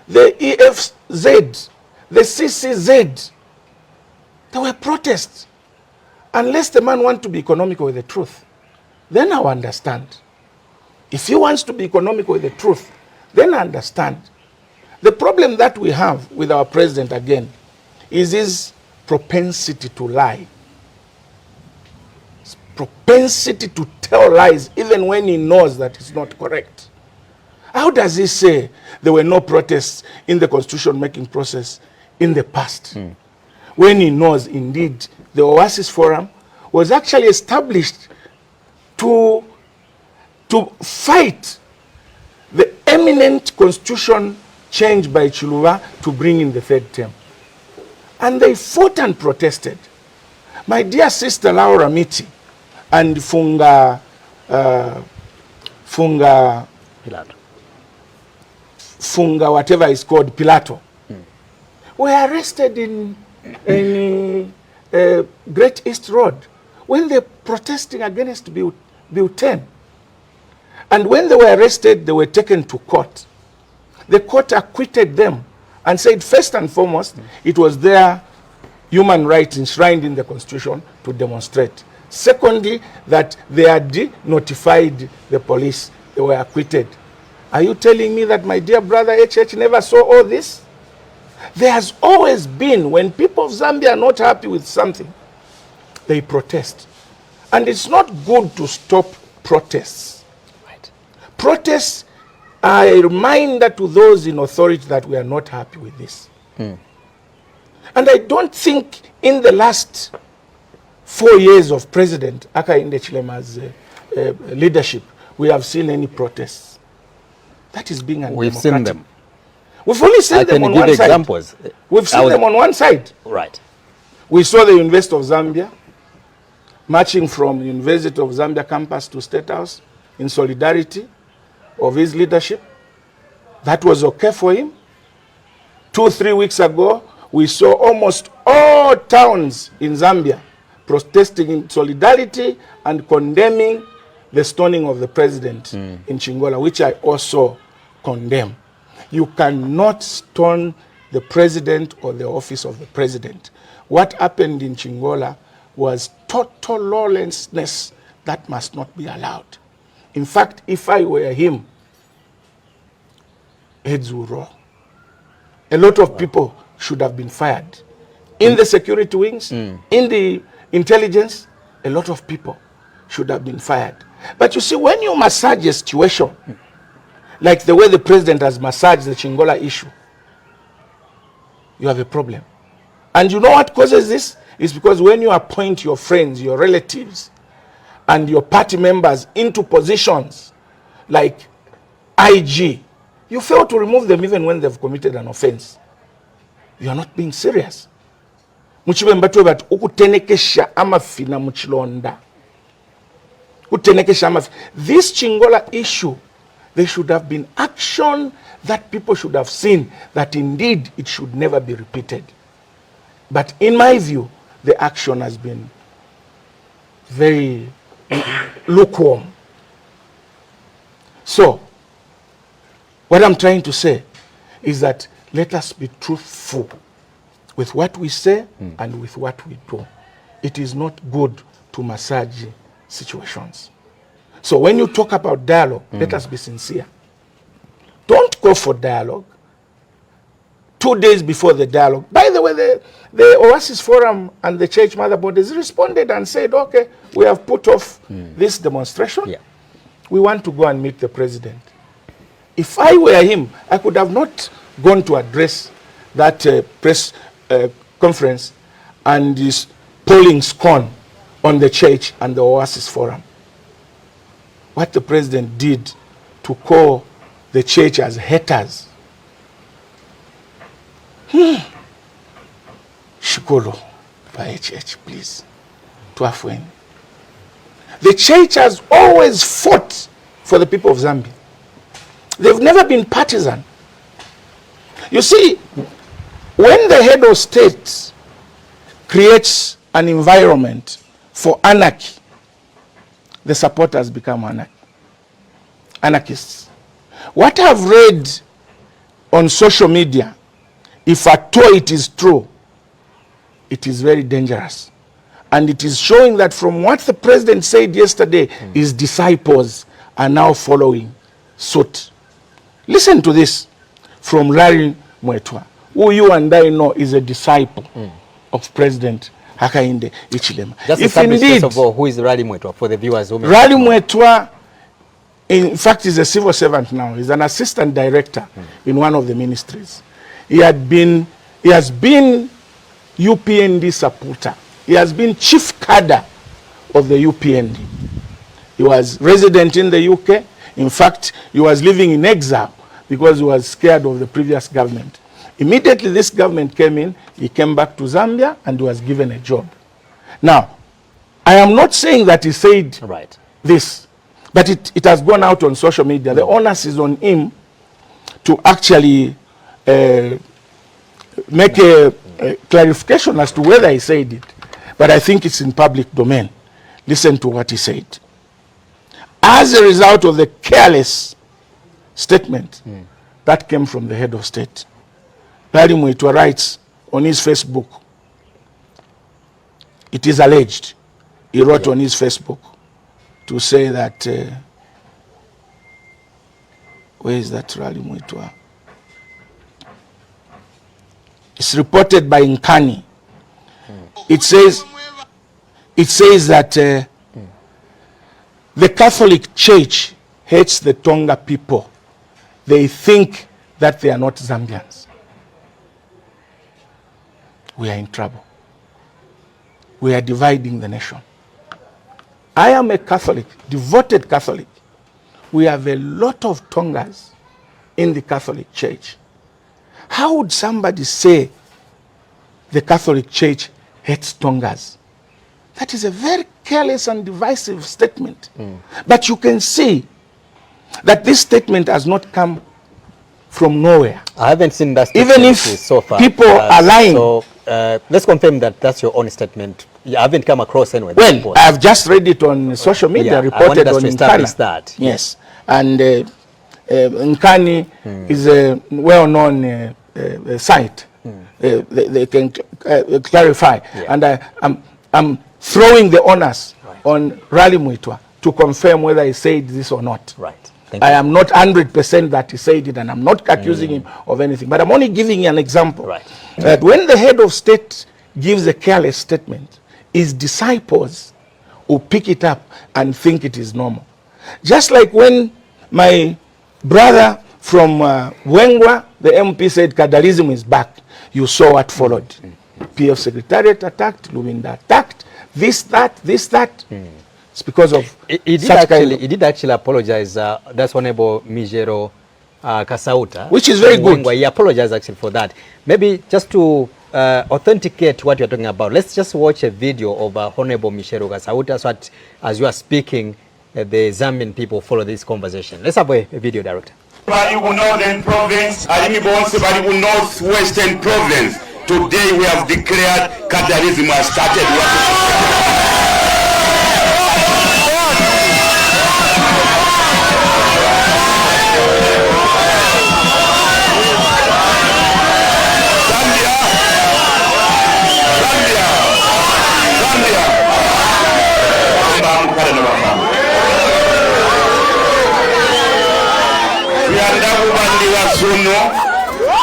the EFZ, the CCZ. There were protests. Unless the man wants to be economical with the truth, then I understand. If he wants to be economical with the truth, then I understand. The problem that we have with our president again is his propensity to lie. His propensity to tell lies even when he knows that it's not correct. How does he say there were no protests in the constitution making process in the past? When he knows indeed the Oasis Forum was actually established to fight the eminent constitution change by Chiluba to bring in the third term. And they fought and protested. My dear sister Laura Miti and Funga whatever is called Pilato were arrested in Great East Road when they're protesting against Bill 10. And when they were arrested, they were taken to court. The court acquitted them and said, first and foremost, it was their human rights enshrined in the Constitution to demonstrate. Secondly, that they had notified the police. They were acquitted. Are you telling me that my dear brother HH never saw all this? There has always been, when people of Zambia are not happy with something, they protest. And it's not good to stop protests. Right. Protests are a reminder to those in authority that we are not happy with this. And I don't think in the last 4 years of President Hakainde Chilema's leadership, we have seen any protests. That is being undemocratic. We've seen them. We've only seen them on one side. Examples. We've seen them on one side. Right. We saw the University of Zambia marching from the University of Zambia campus to State House in solidarity of his leadership. That was okay for him. 2-3 weeks ago, we saw almost all towns in Zambia protesting in solidarity and condemning the stoning of the president in Chingola, which I also condemn. You cannot stone the president or the office of the president. What happened in Chingola was total lawlessness that must not be allowed. In fact, if I were him, heads will roll. A lot of people should have been fired. In the security wings, in the intelligence, a lot of people should have been fired. But you see, when you massage a situation, like the way the president has massaged the Chingola issue, you have a problem. And you know what causes this? It's because when you appoint your friends, your relatives, and your party members into positions like IG, you fail to remove them even when they've committed an offense. You are not being serious. Muchibembatwe bat ukutenekesha amafi na muchilonda. Ukutenekesha amafi. This Chingola issue, there should have been action that people should have seen that indeed it should never be repeated. But in my view, the action has been very lukewarm. So, what I'm trying to say is that let us be truthful with what we say and with what we do. It is not good to massage situations. So when you talk about dialogue, let us be sincere. Don't go for dialogue 2 days before the dialogue. By the way, the Oasis Forum and the church mother bodies responded and said, okay, we have put off this demonstration. Yeah. We want to go and meet the president. If I were him, I could have not gone to address that press conference and is polling scorn on the church and the Oasis Forum. What the president did to call the church as haters. Shikolo by HH, please. Tuafweni. The church has always fought for the people of Zambia. They've never been partisan. You see, when the head of state creates an environment for anarchy, the supporters become anarchists. What I've read on social media, if at all it is true, it is very dangerous. And it is showing that from what the president said yesterday, his disciples are now following suit. Listen to this from Larry Mwetwa, who you and I know is a disciple of President Hakainde Hichilema. Just establish first of all, who is Larry Mwetwa for the viewers who may Larry Mwetwa, in fact, is a civil servant now. He's an assistant director in one of the ministries. He has been UPND supporter. He has been chief cadre of the UPND. He was resident in the UK. In fact, he was living in exile because he was scared of the previous government. Immediately this government came in, he came back to Zambia and was given a job. Now, I am not saying that he said this, but it has gone out on social media. The onus is on him to actually make a clarification as to whether he said it. But I think it's in public domain. Listen to what he said. As a result of the careless statement that came from the head of state, Larry Mwetwa writes on his Facebook, it is alleged, he wrote on his Facebook to say that, where is that Larry Mwetwa? It's reported by Nkani. It says that the Catholic Church hates the Tonga people. They think that they are not Zambians. We are in trouble. We are dividing the nation. I am a Catholic, devoted Catholic. We have a lot of Tongas in the Catholic Church. How would somebody say the Catholic Church hates Tongas? That is a very careless and divisive statement. But you can see that this statement has not come from nowhere. I haven't seen that statement. Even if so far, people are lying. So let's confirm that that's your own statement. You haven't come across anywhere. Well, I've just read it on social media, reported on Nkani. That. Yes. And Nkani is a well-known site. They can clarify. And I'm throwing the onus on Larry Mwetwa to confirm whether he said this or not. Right. I am not 100% that he said it, and I'm not accusing him of anything. But I'm only giving an example. Right. That when the head of state gives a careless statement, his disciples will pick it up and think it is normal. Just like when my brother from Wengwa, the MP, said Kadalism is back, you saw what followed. PF Secretariat attacked, Luminda attacked, this, that. It's because of he did actually apologize. That's Honorable Mijero Kasauta. Which is very good. He apologized actually for that. Maybe just to authenticate what you're talking about, let's just watch a video of Honorable Mijero Kasauta so that as you are speaking, the Zambian people follow this conversation. Let's have a video, director. Northern Province, Northwestern Province. Today we have declared Kadarism has started.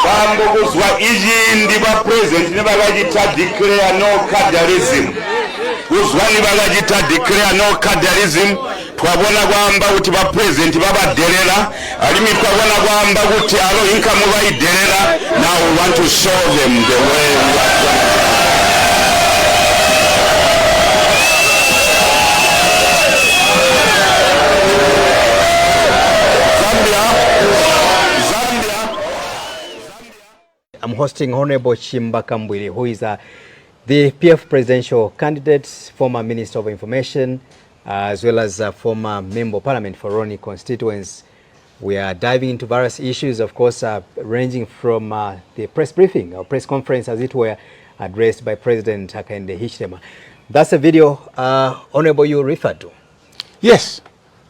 Bamboguzwa izindi ba president ne bagita declare no cadarism. Uzwani bagita declare no cadarism. Twabona gwamba uti ba president babaderera alimi twabona gwamba uti alo inkamu bayiderera. Now we want to show them the way we are. I'm hosting Honorable Chishimba Kambwili, who is the PF presidential candidate, former Minister of Information, as well as former Member of Parliament for Roni constituents. We are diving into various issues, of course, ranging from the press briefing or press conference, as it were, addressed by President Hakainde Hichilema. That's a video, Honorable, you referred to. Yes,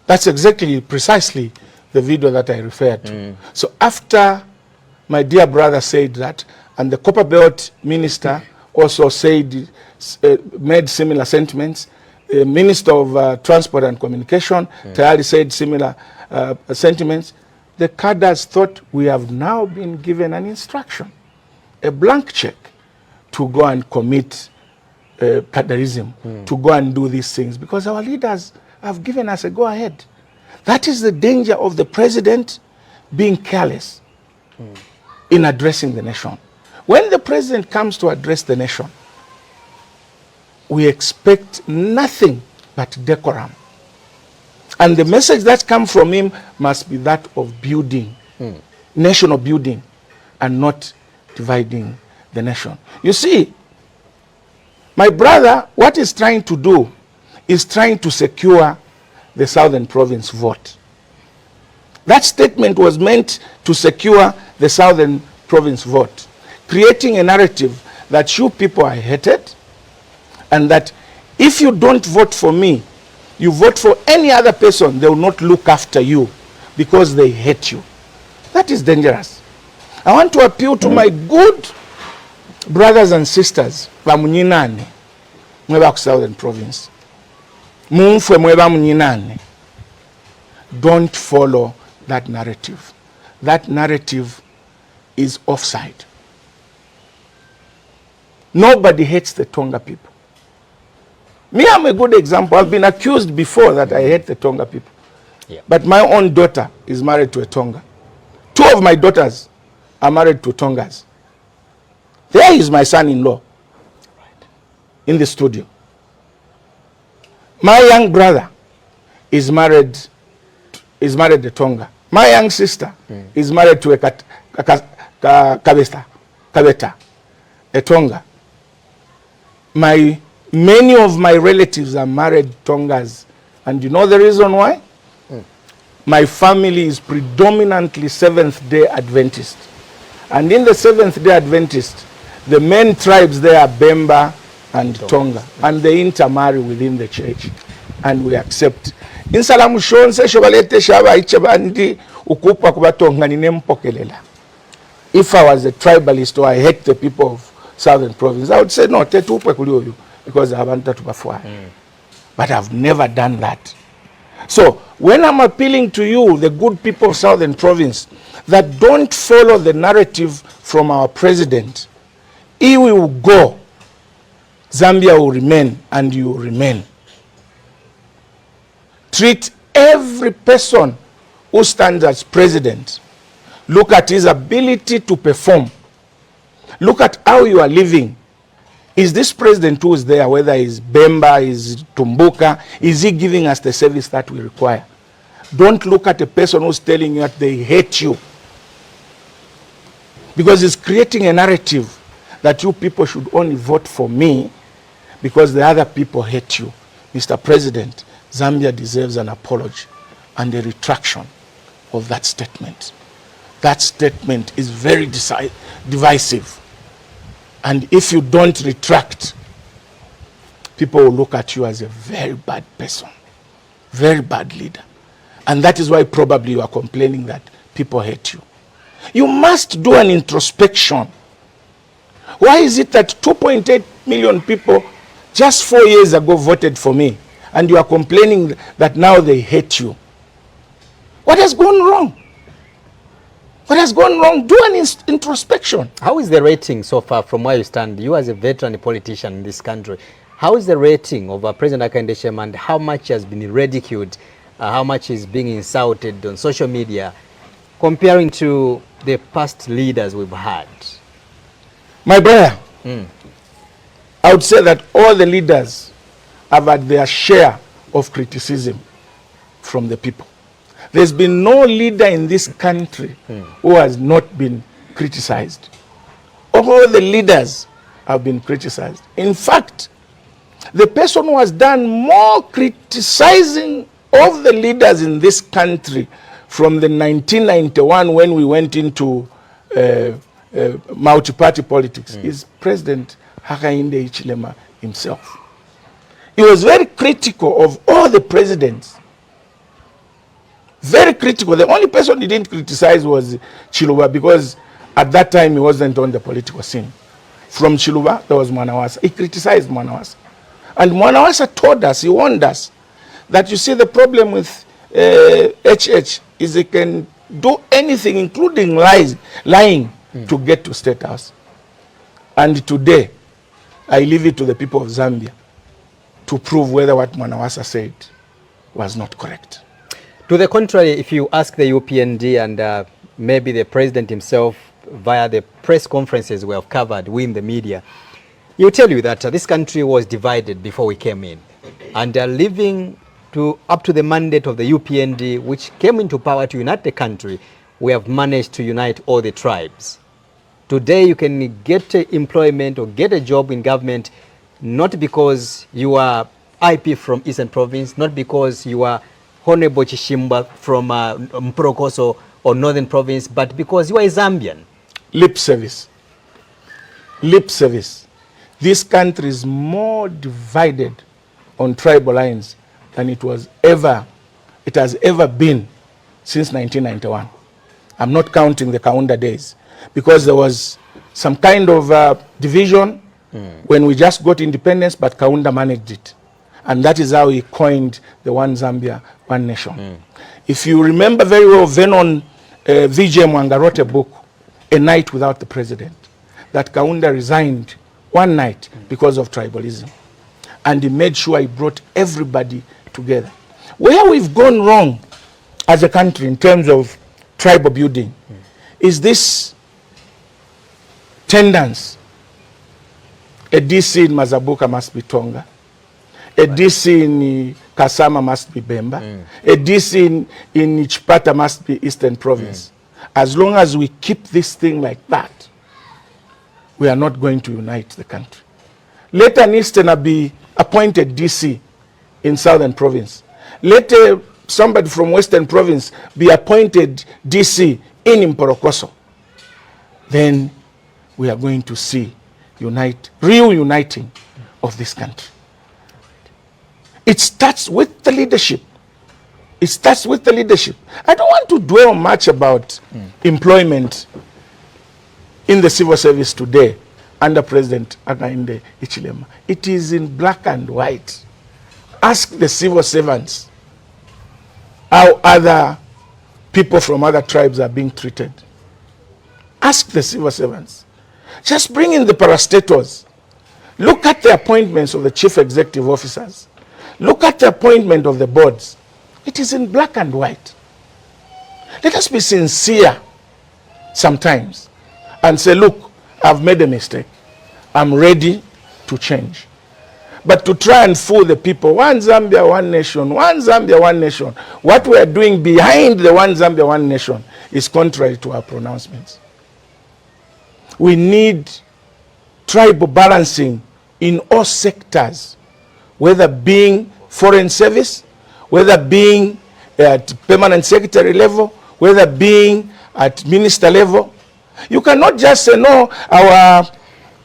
that's exactly, precisely the video that I referred to. So after my dear brother said that, and the Copper Belt minister also said, made similar sentiments, the Minister of Transport and Communication tayari said similar sentiments, the cadres thought we have now been given an instruction, a blank check, to go and commit cadreism, to go and do these things, because our leaders have given us a go-ahead. That is the danger of the president being careless in addressing the nation. When the president comes to address the nation, we expect nothing but decorum. And the message that comes from him must be that of building, national building, and not dividing the nation. You see, my brother, what he's trying to do is trying to secure the Southern Province vote. That statement was meant to secure the Southern Province vote, creating a narrative that you people are hated, and that if you don't vote for me, you vote for any other person, they will not look after you because they hate you. That is dangerous. I want to appeal to my good brothers and sisters, Bamunyinane, mweba Southern Province. Mumfwe mweba munyinane. Don't follow that narrative. That narrative is offside. Nobody hates the Tonga people. Me, I'm a good example. I've been accused before that I hate the Tonga people. Yeah. But my own daughter is married to a Tonga. 2 of my daughters are married to Tongas. There is my son-in-law in the studio. My young brother is married to Tonga. My young sister is married to a Kabeta, a Tonga. Many of my relatives are married Tongas. And you know the reason why? My family is predominantly Seventh-day Adventist. And in the Seventh-day Adventist, the main tribes there are Bemba and Tonga. And they intermarry within the church. And we accept. Insalamu shonse shobalete shaba ichebandi ukupa kubatonga ninempokelela. If I was a tribalist or I hate the people of Southern Province, I would say no, tetupe kulioyu, because I haven't to before. But I've never done that. So when I'm appealing to you, the good people of Southern Province, that don't follow the narrative from our president, he will go, Zambia will remain, and you will remain. Treat every person who stands as president. Look at his ability to perform. Look at how you are living. Is this president who is there, whether he's Bemba, is Tumbuka, is he giving us the service that we require? Don't look at a person who's telling you that they hate you. Because he's creating a narrative that you people should only vote for me because the other people hate you. Mr. President, Zambia deserves an apology and a retraction of that statement. That statement is very divisive. And if you don't retract, people will look at you as a very bad person, very bad leader. And that is why probably you are complaining that people hate you. You must do an introspection. Why is it that 2.8 million people just 4 years ago voted for me, and you are complaining that now they hate you? What has gone wrong? What has gone wrong? Do an introspection. How is the rating so far from where you stand? You as a veteran politician in this country, how is the rating of President Hakainde Hichilema, and how much has been ridiculed, how much is being insulted on social media, comparing to the past leaders we've had? My brother, I would say that all the leaders have had their share of criticism from the people. There's been no leader in this country who has not been criticized. All the leaders have been criticized. In fact, the person who has done more criticizing of the leaders in this country from the 1991 when we went into multi-party politics is President Hakainde Hichilema himself. He was very critical of all the presidents. Very critical. The only person he didn't criticize was Chiluba, because at that time he wasn't on the political scene. From Chiluba, there was Mwanawasa. He criticized Mwanawasa. And Mwanawasa told us, he warned us, that you see the problem with HH is they can do anything, including lying to get to State House. And today, I leave it to the people of Zambia to prove whether what Mwanawasa said was not correct. To the contrary, if you ask the UPND and maybe the president himself via the press conferences we have covered with the media, he'll tell you that this country was divided before we came in. And living up to the mandate of the UPND, which came into power to unite the country, we have managed to unite all the tribes. Today you can get employment or get a job in government not because you are IP from Eastern Province, not because you are Honorable Chishimba from Mprokoso or Northern Province, but because you are a Zambian. Lip service. Lip service. This country is more divided on tribal lines than it has ever been since 1991. I'm not counting the Kaunda days, because there was some kind of division when we just got independence, but Kaunda managed it. And that is how he coined the One Zambia, One Nation. If you remember very well, Venon Vijay Mwanga wrote a book, A Night Without the President, that Kaunda resigned one night because of tribalism. And he made sure he brought everybody together. Where we've gone wrong as a country in terms of tribal building is this tendency. A DC in Mazabuka must be Tonga. A DC in Kasama must be Bemba. A DC in Chipata must be Eastern Province. As long as we keep this thing like that, we are not going to unite the country. Let an Easterner be appointed DC in Southern Province. Let somebody from Western Province be appointed DC in Mporokoso. Then we are going to see real uniting of this country. It starts with the leadership. It starts with the leadership. I don't want to dwell much about employment in the civil service today under President Hakainde Hichilema. It is in black and white. Ask the civil servants how other people from other tribes are being treated. Ask the civil servants. Just bring in the parastatals. Look at the appointments of the chief executive officers. Look at the appointment of the boards. It is in black and white. Let us be sincere sometimes and say, look, I've made a mistake. I'm ready to change. But to try and fool the people, One Zambia, One Nation, One Zambia, One Nation, what we are doing behind the One Zambia, One Nation is contrary to our pronouncements. We need tribal balancing in all sectors, whether being foreign service, whether being at permanent secretary level, whether being at minister level. You cannot just say, no, our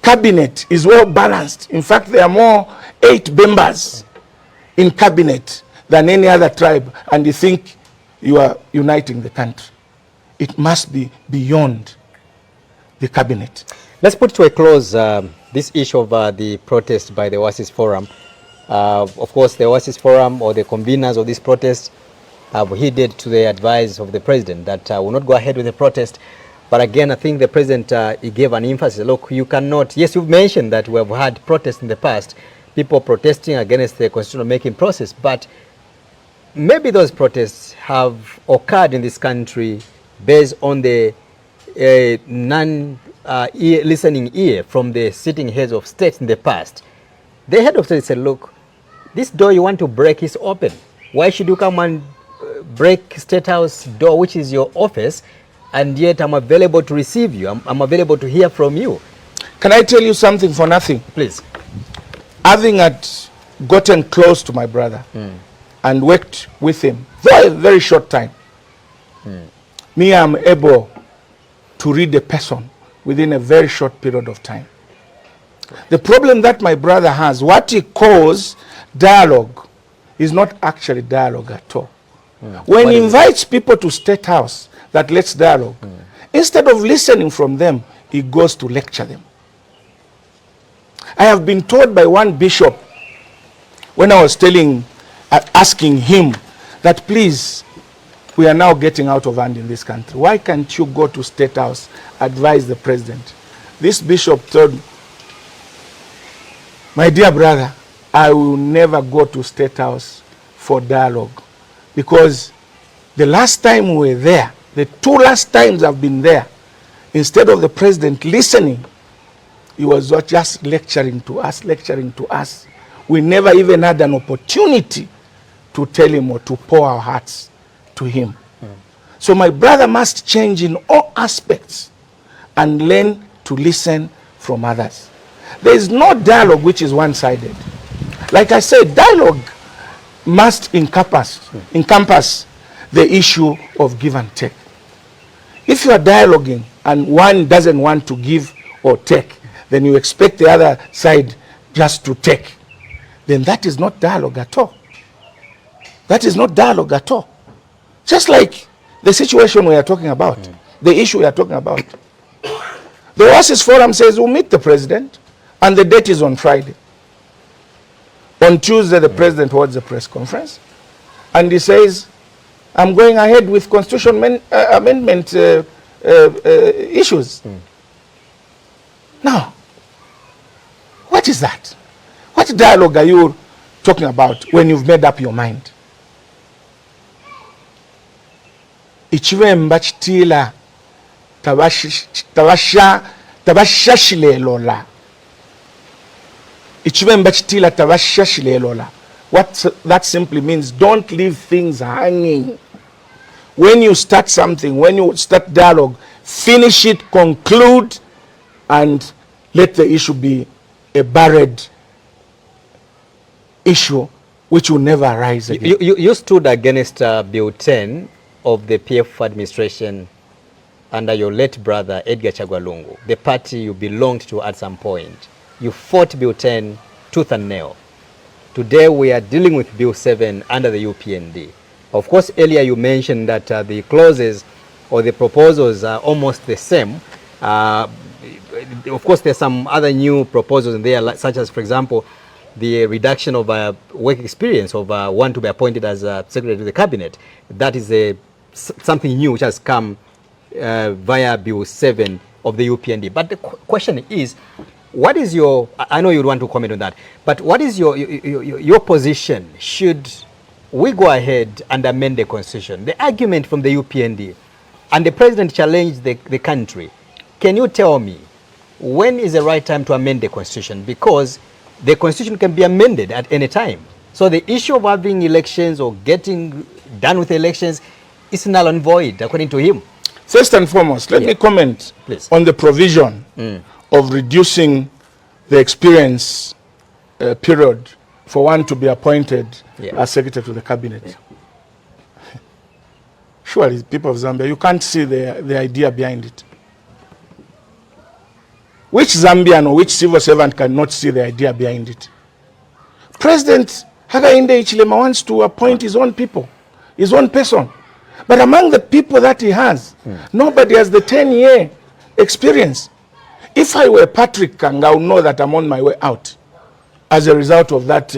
cabinet is well balanced. In fact, there are more 8 members in cabinet than any other tribe, and you think you are uniting the country. It must be beyond the cabinet. Let's put to a close this issue of the protest by the Oasis Forum. Of course, the Oasis Forum or the conveners of this protest have heeded to the advice of the president that will not go ahead with the protest. But again, I think the president he gave an emphasis. Look, you cannot. Yes, you've mentioned that we have had protests in the past, people protesting against the constitutional making process. But maybe those protests have occurred in this country based on the listening ear from the sitting heads of states in the past. The head of state said, look, this door you want to break is open. Why should you come and break State House door, which is your office, and yet I'm available to receive you. I'm available to hear from you. Can I tell you something for nothing? Please. Having gotten close to my brother and worked with him for a very short time, Me, I'm able to read a person within a very short period of time. The problem that my brother has, what he calls dialogue, is not actually dialogue at all. When he invites people to State House that let's dialogue, instead of listening from them, he goes to lecture them. I have been told by one bishop when I was asking him that please, we are now getting out of hand in this country. Why can't you go to State House, advise the president? This bishop told, my dear brother, I will never go to State House for dialogue, because the last time we were there, the 2 last times I've been there, instead of the president listening, he was just lecturing to us. We never even had an opportunity to tell him or to pour our hearts to him. So my brother must change in all aspects and learn to listen from others. There is no dialogue which is one-sided. Like I said, dialogue must encompass the issue of give and take. If you are dialoguing and one doesn't want to give or take, then you expect the other side just to take, then that is not dialogue at all. That is not dialogue at all. Just like the situation we are talking about, the issue we are talking about. The Oasis Forum says we'll meet the president, and the date is on Friday. On Tuesday, the president holds a press conference, and he says, I'm going ahead with constitution amendment issues. Now, what is that? What dialogue are you talking about when you've made up your mind? Ichivemba chitila tabashashilelola. Ichivemba chitila tabashashilelola. What that simply means, don't leave things hanging. When you start something, when you start dialogue, finish it, conclude, and let the issue be a buried issue which will never arise again. You stood against Bill 10 of the PF administration under your late brother Edgar Chagwalungu, the party you belonged to at some point. You fought Bill 10 tooth and nail. Today we are dealing with Bill 7 under the UPND. Of course, earlier you mentioned that the clauses or the proposals are almost the same. Of course, there's some other new proposals in there, such as, for example, the reduction of work experience of one to be appointed as a secretary to the cabinet. That is something new which has come via Bill 7 of the UPND. But the question is, what is your, I know you want to comment on that, but what is your position? Should we go ahead and amend the constitution? The argument from the UPND, and the president challenged the country. Can you tell me when is the right time to amend the constitution? Because the constitution can be amended at any time. So the issue of having elections or getting done with elections is null and void, according to him. First and foremost, let me comment on the provision of reducing the experience period for one to be appointed as secretary to the cabinet. Surely, people of Zambia, you can't see the idea behind it. Which Zambian or which civil servant cannot see the idea behind it? President Hakainde Hichilema wants to appoint his own people, his own person. But among the people that he has, nobody has the 10-year experience. If I were Patrick Kang, I would know that I'm on my way out as a result of that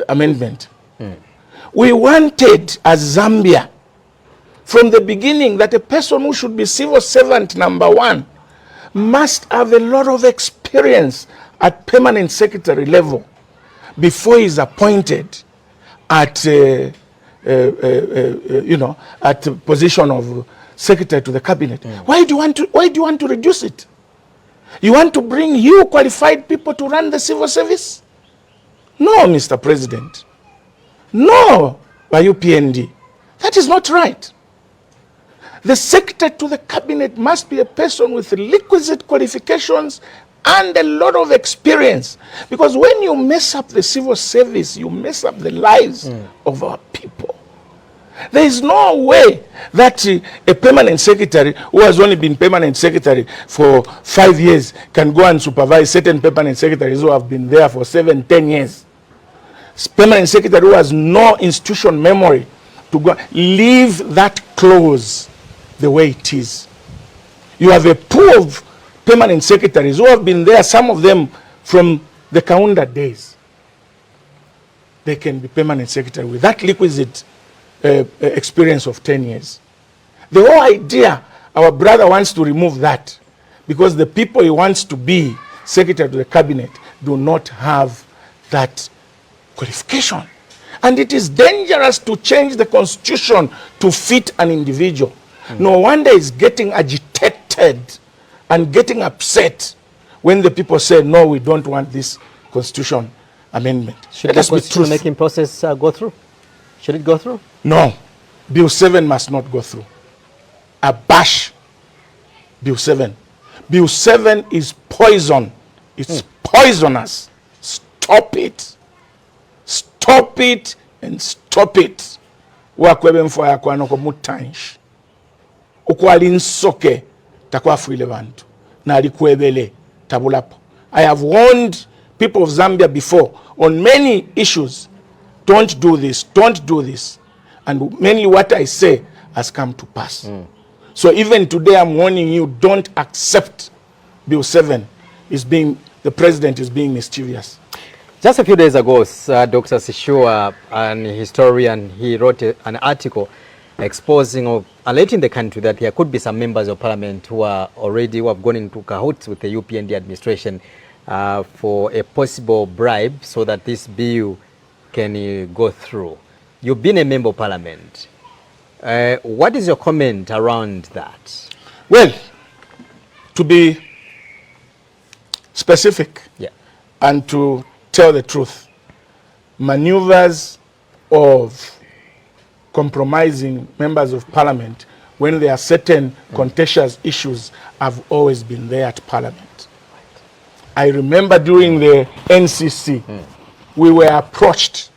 amendment. We wanted, as Zambia, from the beginning, that a person who should be civil servant number 1 must have a lot of experience at permanent secretary level before he's appointed at at the position of secretary to the cabinet. Why do you want to reduce it? You want to bring qualified people to run the civil service? No, Mr. President. No, by UPND. That is not right. The secretary to the cabinet must be a person with requisite qualifications and a lot of experience. Because when you mess up the civil service, you mess up the lives of our people. There is no way that a permanent secretary who has only been permanent secretary for 5 years can go and supervise certain permanent secretaries who have been there for 7, 10 years. Permanent secretary who has no institution memory to go. Leave that clause the way it is. You have a pool of permanent secretaries who have been there, some of them from the Kaunda days. They can be permanent secretary with that requisite experience of 10 years. The whole idea, our brother wants to remove that because the people he wants to be secretary to the cabinet do not have that qualification. And it is dangerous to change the constitution to fit an individual. No wonder he's getting agitated and getting upset when the people say, no, we don't want this constitution amendment. Should the constitution making process go through? Should it go through? No. Bill 7 must not go through. Abash Bill 7. Bill 7 is poison. It's poisonous. Stop it. Stop it and stop it. Wakwebe mfo yakwano ko mutanshi. Ukwali nsoke takwa fuile bantu. Na alikwebele tabulapo. I have warned people of Zambia before on many issues. Don't do this. Don't do this. And mainly what I say has come to pass. So even today I'm warning you, don't accept Bill 7 the president is being mischievous. Just a few days ago, Dr. Sishua, an historian, he wrote an article exposing or alerting the country that there could be some members of parliament who have gone into cahoots with the UPND administration for a possible bribe so that this bill can go through. You've been a member of parliament. What is your comment around that? Well, to be specific and to tell the truth, maneuvers of compromising members of parliament when there are certain contentious issues have always been there at parliament. I remember during the NCC, we were approached.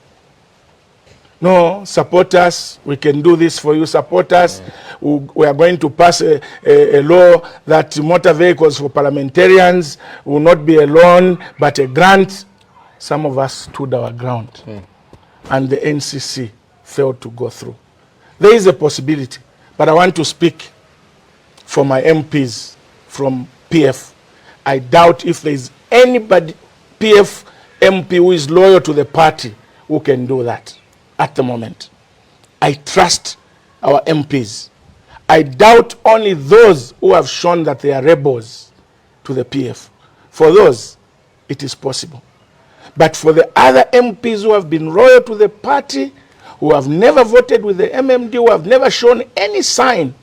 No, support us, we can do this for you, support us. We are going to pass a law that motor vehicles for parliamentarians will not be a loan, but a grant. Some of us stood our ground, and the NCC failed to go through. There is a possibility, but I want to speak for my MPs from PF. I doubt if there is anybody, PF MP, who is loyal to the party who can do that at the moment. I trust our MPs. I doubt only those who have shown that they are rebels to the PF. For those, it is possible. But for the other MPs who have been loyal to the party, who have never voted with the MMD, who have never shown any sign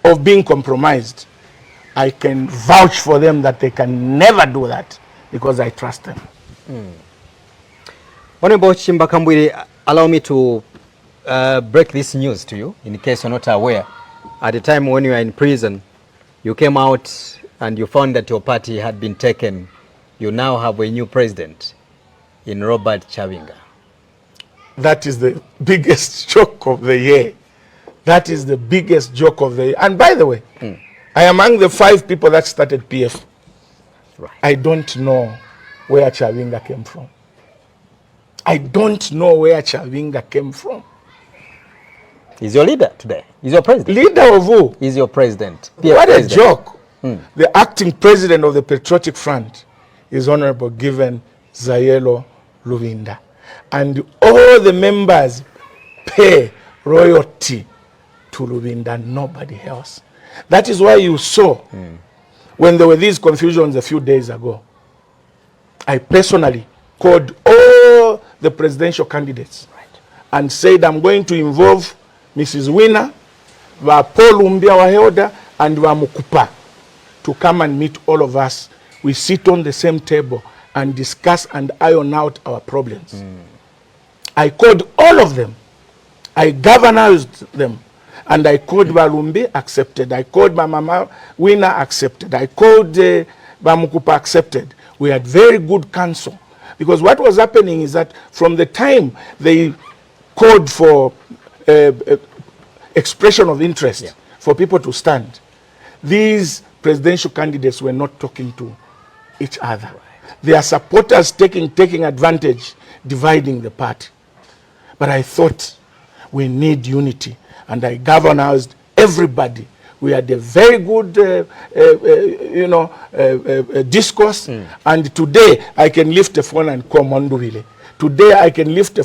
of being compromised, I can vouch for them that they can never do that because I trust them. Honorable Chishimba Kambwili, allow me to break this news to you in case you're not aware. At the time when you were in prison, you came out and you found that your party had been taken. You now have a new president in Robert Chavinga. That is the biggest joke of the year. That is the biggest joke of the year. And by the way, I am among the 5 people that started PF. Right. I don't know where Chavinga came from. I don't know where Chavinga came from. He's your leader today. He's your president. Leader of who? He's your president. PF What president. a joke. The acting president of the Patriotic Front is Honorable Given Zayelo Luvinda. And all the members pay royalty to Luvinda, nobody else. That is why you saw when there were these confusions a few days ago, I personally called all the presidential candidates and said, I'm going to involve Mrs. Winner, Paul Umbia Waheoda, and Mukupa to come and meet all of us. We sit on the same table and discuss and iron out our problems. I called all of them. I galvanized them. And I called Balumbi, accepted. I called Mama Winner, accepted. I called Bamukupa, accepted. We had very good counsel. Because what was happening is that from the time they called for expression of interest for people to stand. These presidential candidates were not talking to each other. Their supporters taking advantage, dividing the party. But I thought we need unity, and I galvanized everybody. We had a very good, discourse, and today I can lift a phone and call Monduvile. Today I can lift a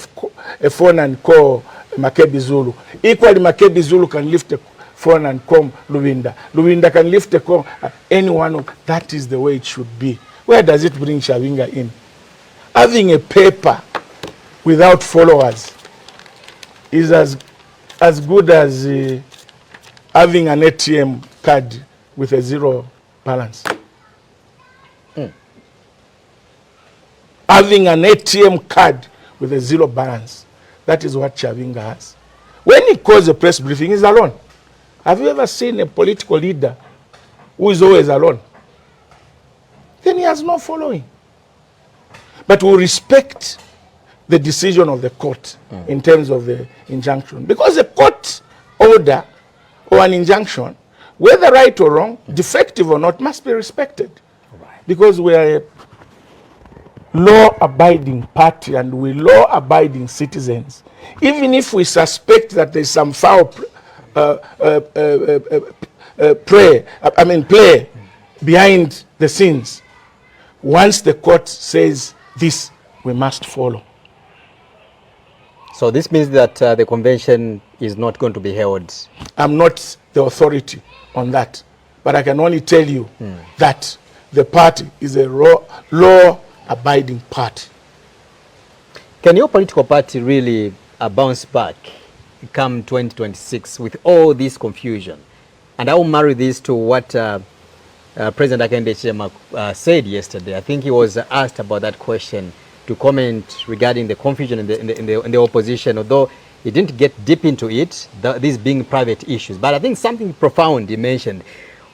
phone and call Makebi Zulu. Equally, Makebi Zulu can lift a phone and call Luwinda. Luwinda can lift a call. Anyone. That is the way it should be. Where does it bring Chawinga in? Having a paper without followers is as good as having an ATM card with a zero balance. Having an ATM card with a zero balance. That is what Chawinga has. When he calls a press briefing, he's alone. Have you ever seen a political leader who is always alone? Then he has no following. But we respect the decision of the court in terms of the injunction. Because a court order or an injunction, whether right or wrong, defective or not, must be respected. Right. Because we are a law-abiding party and we law-abiding citizens. Even if we suspect that there's some foul play behind the scenes, once the court says this, we must follow. So this means that the convention is not going to be held. I'm not the authority on that, but I can only tell you that the party is a law-abiding party. Can your political party really bounce back come 2026 with all this confusion? And I will marry this to what President Hakainde Hichilema said yesterday. I think he was asked about that question to comment regarding the confusion in the opposition, although he didn't get deep into it, these being private issues. But I think something profound he mentioned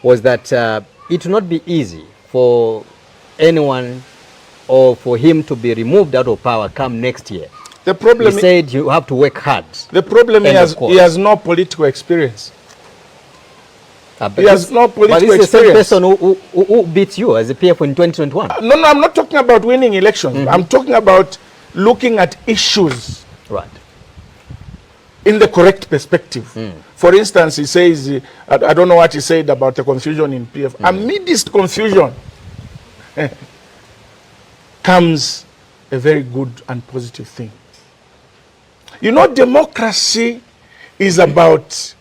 was that it will not be easy for anyone or for him to be removed out of power come next year. The problem he said you have to work hard. The problem is he has no political experience. He has no political experience. But this is the same person who beat you as a PF in 2021. No, I'm not talking about winning elections. I'm talking about looking at issues in the correct perspective. For instance, he says, I don't know what he said about the confusion in PF. Amid this confusion comes a very good and positive thing. You know, democracy is about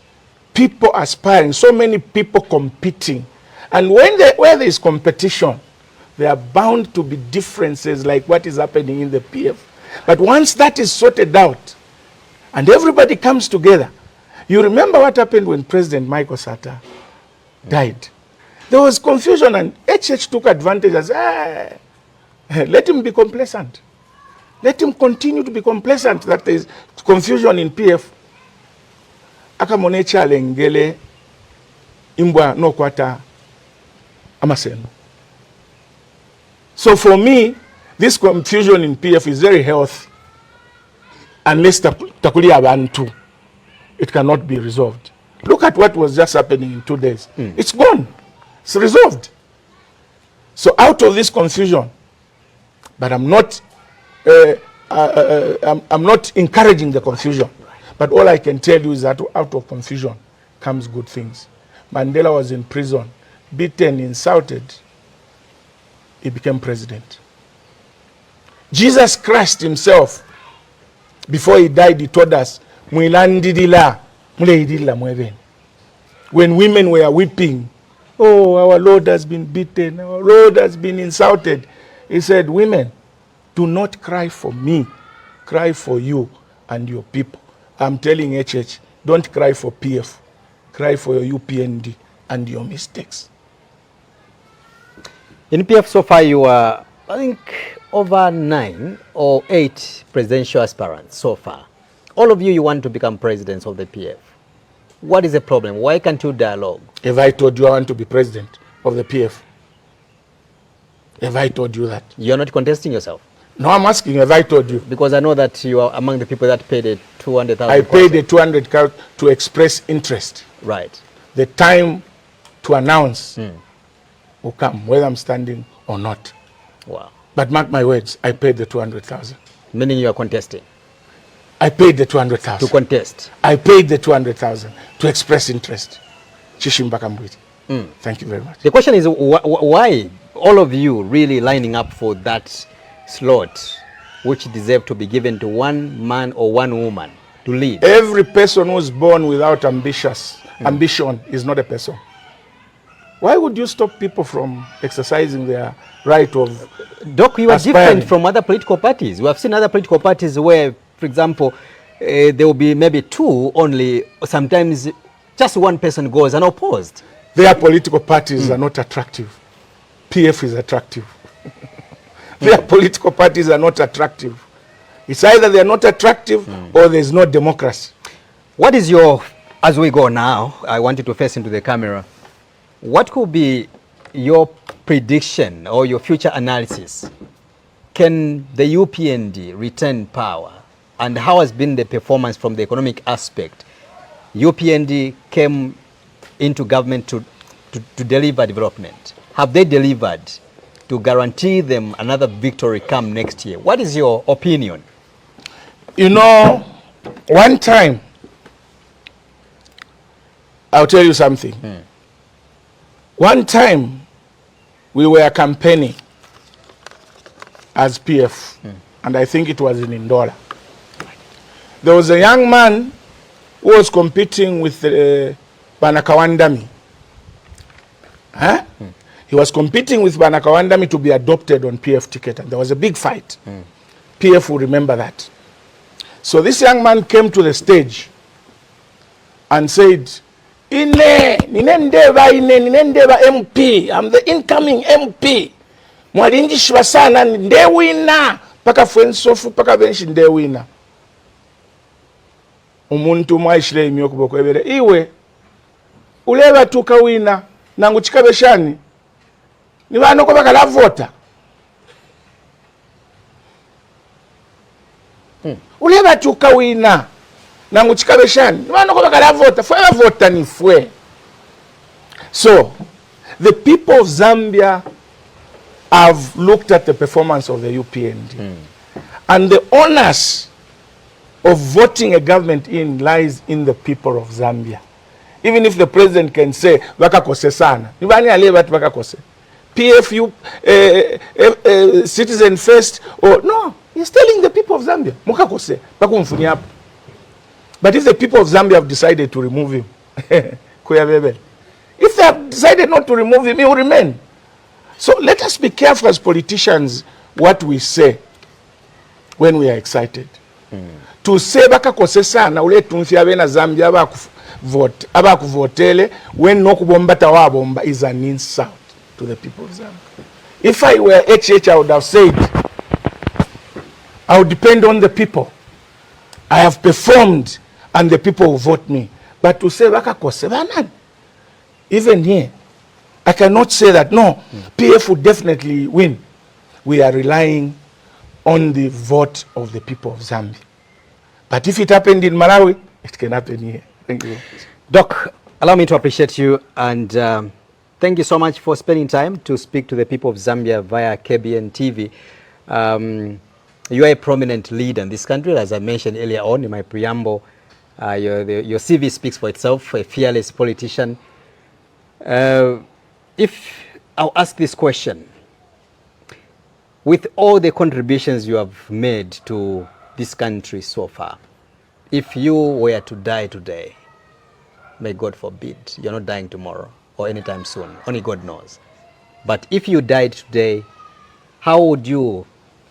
people aspiring, so many people competing. And where there is competition, there are bound to be differences like what is happening in the PF. But once that is sorted out and everybody comes together, you remember what happened when President Michael Sata died. There was confusion and HH took advantage and said, let him be complacent. Let him continue to be complacent that there is confusion in PF. Akamonecha lengele imbwa no kwata amaseno. So for me, this confusion in PF is very healthy. Unless takuli abantu, it cannot be resolved. Look at what was just happening in 2 days. It's gone. It's resolved. So out of this confusion, but I'm not encouraging the confusion. But all I can tell you is that out of confusion comes good things. Mandela was in prison, beaten, insulted. He became president. Jesus Christ himself, before he died, he told us, when women were weeping, oh, our Lord has been beaten, our Lord has been insulted. He said, women, do not cry for me, cry for you and your people. I'm telling HH, don't cry for PF. Cry for your UPND and your mistakes. In PF so far you are, I think, over 9 or 8 presidential aspirants so far. All of you want to become presidents of the PF. What is the problem? Why can't you dialogue? Have I told you I want to be president of the PF? Have I told you that? You're not contesting yourself? No, I'm asking, have I told you? Because I know that you are among the people that paid the 200,000. I paid the 200,000 to express interest. Right. The time to announce will come, whether I'm standing or not. Wow. But mark my words, I paid the 200,000. Meaning you are contesting? I paid the 200,000. To contest? I paid the 200,000 to express interest. Chishimba Kambwili. Thank you very much. The question is why all of you really lining up for that slot, which deserve to be given to one man or one woman to lead? Every person who's born without ambition is not a person. Why would you stop people from exercising their right of Doc, you are aspiring? different from other political parties. We have seen other political parties where, for example, there will be maybe two only, sometimes just one person goes unopposed. Their political parties are not attractive. PF is attractive. Their political parties are not attractive. It's either they are not attractive or there's no democracy. What is your, as we go now, I want you to face into the camera, what could be your prediction or your future analysis? Can the UPND return power? And how has been the performance from the economic aspect? UPND came into government to deliver development. Have they delivered to guarantee them another victory come next year? What is your opinion? You know, one time, I'll tell you something. One time, we were campaigning as PF, and I think it was in Ndola. There was a young man who was competing with Banakawandami. He was competing with Banakawandami to be adopted on PF ticket, and there was a big fight. PF will remember that. So this young man came to the stage and said, ninendeba MP, I'm the incoming MP. Mwalinjishwa sana ndewina, paka fwensofu, paka benshi ndewina. Umuntu mwaishile imyoku kwebere. Iwe, uleba tuka wina, nangu chikabeshani, ni wano kwa baka la vota. Uleba tuka wina, nangu chikabeshani, ni wano kwa baka la vota. Fwe vota ni fwe. So, the people of Zambia have looked at the performance of the UPND. And the onus of voting a government in lies in the people of Zambia. Even if the president can say, wakakose sana. Nibani aleba wakakose. PFU, citizen first, or no, he's telling the people of Zambia, mukakose, bakumfuni hapo. But if the people of Zambia have decided to remove him, if they have decided not to remove him, he will remain. So let us be careful as politicians what we say when we are excited. To say bakakose sana ule tunfi abena Zambia abakuvotele when nokubombata wabomba is an insult to the people of Zambia. If I were HH, I would have said, I would depend on the people. I have performed and the people will vote me. But to say bakakose banan, even here, I cannot say that, no, PF would definitely win. We are relying on the vote of the people of Zambia. But if it happened in Malawi, it can happen here. Thank you. Doc, allow me to appreciate you and thank you so much for spending time to speak to the people of Zambia via KBN TV. You are a prominent leader in this country, as I mentioned earlier on in my preamble. Your CV speaks for itself, a fearless politician. If I'll ask this question, with all the contributions you have made to this country so far, if you were to die today, may God forbid, you're not dying tomorrow or anytime soon, only God knows. But if you died today, how would you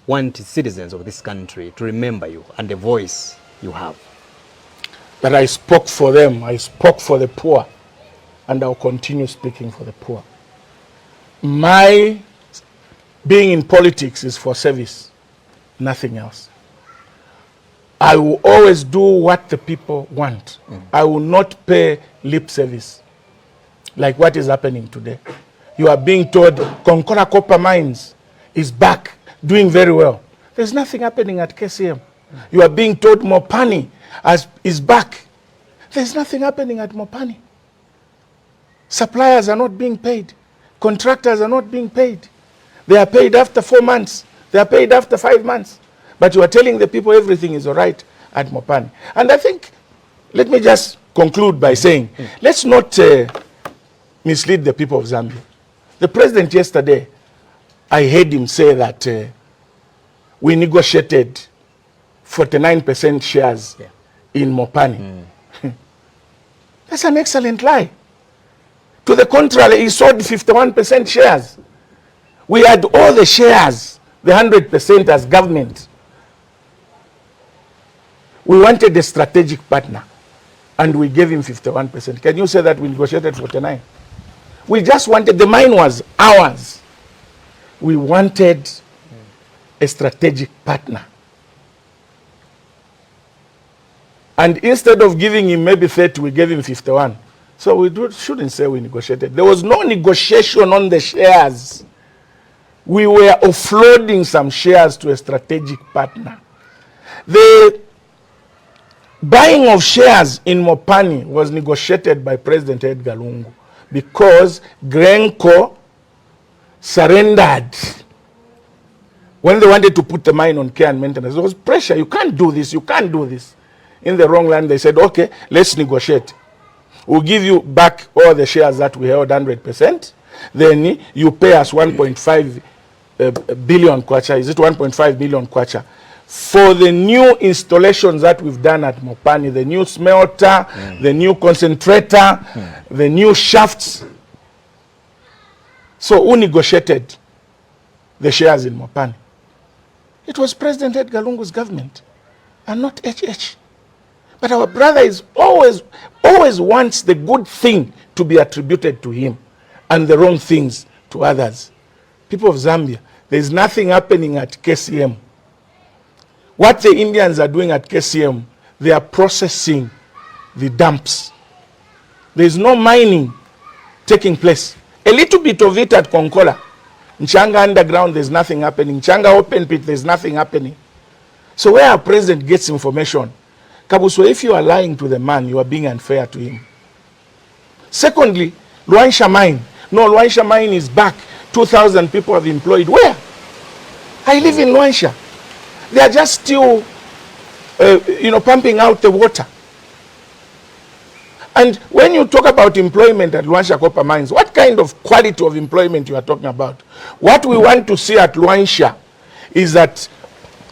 want citizens of this country to remember you and the voice you have? That I spoke for them, I spoke for the poor, and I'll continue speaking for the poor. My being in politics is for service, nothing else. I will always do what the people want. I will not pay lip service, like what is happening today. You are being told Konkona Copper Mines is back, doing very well. There's nothing happening at KCM. You are being told Mopani is back. There's nothing happening at Mopani. Suppliers are not being paid. Contractors are not being paid. They are paid after 4 months. They are paid after 5 months. But you are telling the people everything is all right at Mopani. And I think, let me just conclude by saying, let's not mislead the people of Zambia. The president yesterday, I heard him say that we negotiated 49% shares in Mopani. That's an excellent lie. To the contrary, he sold 51% shares. We had all the shares, the 100% as government. We wanted a strategic partner, and we gave him 51%. Can you say that we negotiated 49? We just wanted, the mine was ours. We wanted a strategic partner. And instead of giving him maybe 30, we gave him 51. So we shouldn't say we negotiated. There was no negotiation on the shares. We were offloading some shares to a strategic partner. The buying of shares in Mopani was negotiated by President Edgar Lungu because Grenco surrendered when they wanted to put the mine on care and maintenance. There was pressure. You can't do this. You can't do this. In the wrong land, they said, okay, let's negotiate. We'll give you back all the shares that we held 100%. Then you pay us 1.5 billion kwacha. Is it 1.5 billion kwacha? For the new installations that we've done at Mopani, the new smelter, the new concentrator, the new shafts. So who negotiated the shares in Mopani? It was President Edgar Lungu's government and not HH. But our brother is always wants the good thing to be attributed to him and the wrong things to others. People of Zambia, there is nothing happening at KCM. What the Indians are doing at KCM, they are processing the dumps. There is no mining taking place. A little bit of it at Konkola. Nchanga underground, there's nothing happening. Nchanga open pit, there's nothing happening. So where our president gets information, Kabuswe, if you are lying to the man, you are being unfair to him. Secondly, Luansha mine. No, Luansha mine is back. 2,000 people have employed. Where? I live in Luansha. They are just still, pumping out the water. And when you talk about employment at Luansha copper mines, what kind of quality of employment you are talking about? What we want to see at Luansha is that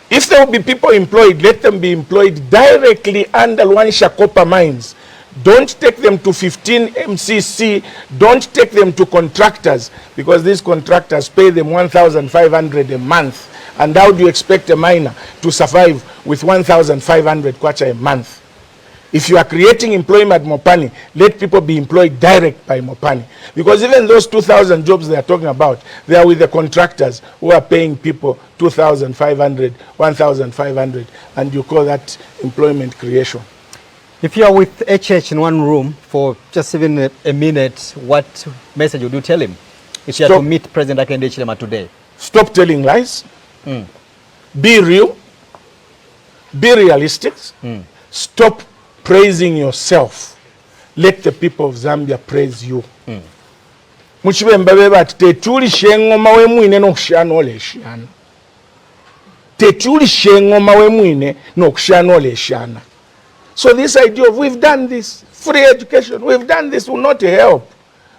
if there will be people employed, let them be employed directly under Luansha copper mines. Don't take them to 15 MCC. Don't take them to contractors, because these contractors pay them 1,500 a month. And how do you expect a miner to survive with 1,500 kwacha a month? If you are creating employment at Mopani, let people be employed direct by Mopani. Because even those 2,000 jobs they are talking about, they are with the contractors who are paying people 2,500, 1,500, and you call that employment creation. If you are with HH in one room for just even a minute, what message would you tell him if you are to meet President Hakainde Hichilema today? Stop telling lies. Be real. Be realistic. Stop praising yourself. Let the people of Zambia praise you. Muchibemba beba tetuli shengoma we mwine no kushana ole shana. Tetuli shengoma we mwine no kushana ole shana. So this idea of we've done this, free education, we've done this will not help.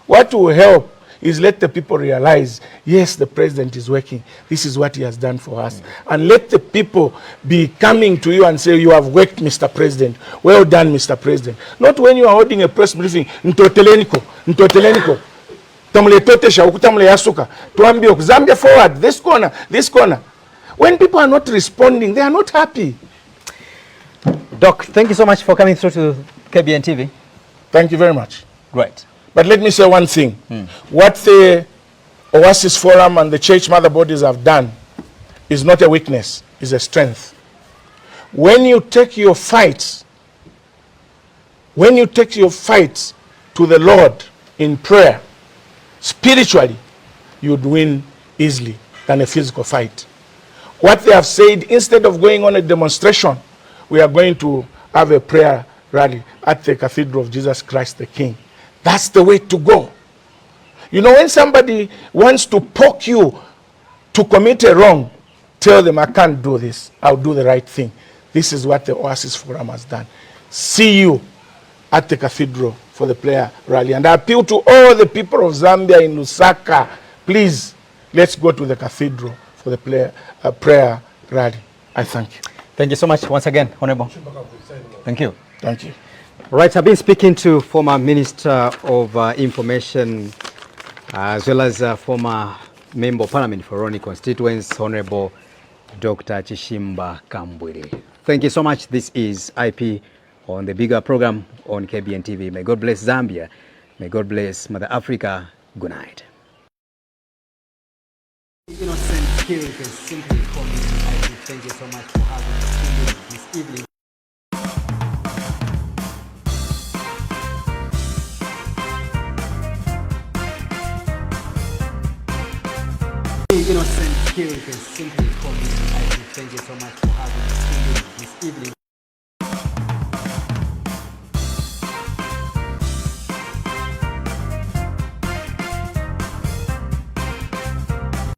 What will help is let the people realize, yes, the president is working. This is what he has done for us. And let the people be coming to you and say, you have worked, Mr. President. Well done, Mr. President. Not when you are holding a press briefing, ntoteleniko. Tamletotesha, ukutamle yasuka. Tuambio, Zambia forward, this corner, this corner. When people are not responding, they are not happy. Doc, thank you so much for coming through to KBN TV. Thank you very much. Great. But let me say one thing. What the Oasis Forum and the church mother bodies have done is not a weakness, it's a strength. When you take your fights, to the Lord in prayer, spiritually, you'd win easily than a physical fight. what they have said, instead of going on a demonstration, we are going to have a prayer rally at the Cathedral of Jesus Christ the King. That's the way to go. You know, when somebody wants to poke you to commit a wrong, tell them, I can't do this. I'll do the right thing. This is what the Oasis Forum has done. See you at the Cathedral for the prayer rally. And I appeal to all the people of Zambia in Lusaka, please, let's go to the Cathedral for the prayer rally. I thank you. Thank you so much once again, Honorable. Thank you. Thank you. Right, I've been speaking to former Minister of Information as well as former Member of Parliament for Roni constituents, Honorable Dr. Chishimba Kambwili. Thank you so much. This is IP on the bigger program on KBN TV. May God bless Zambia. May God bless Mother Africa. Good night. Innocent Phiri can simply call me IP. Thank you so much for having us this evening. Innocent Phiri can simply call me IP. Thank you so much for having us this evening.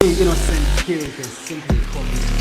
Innocent Phiri can simply call me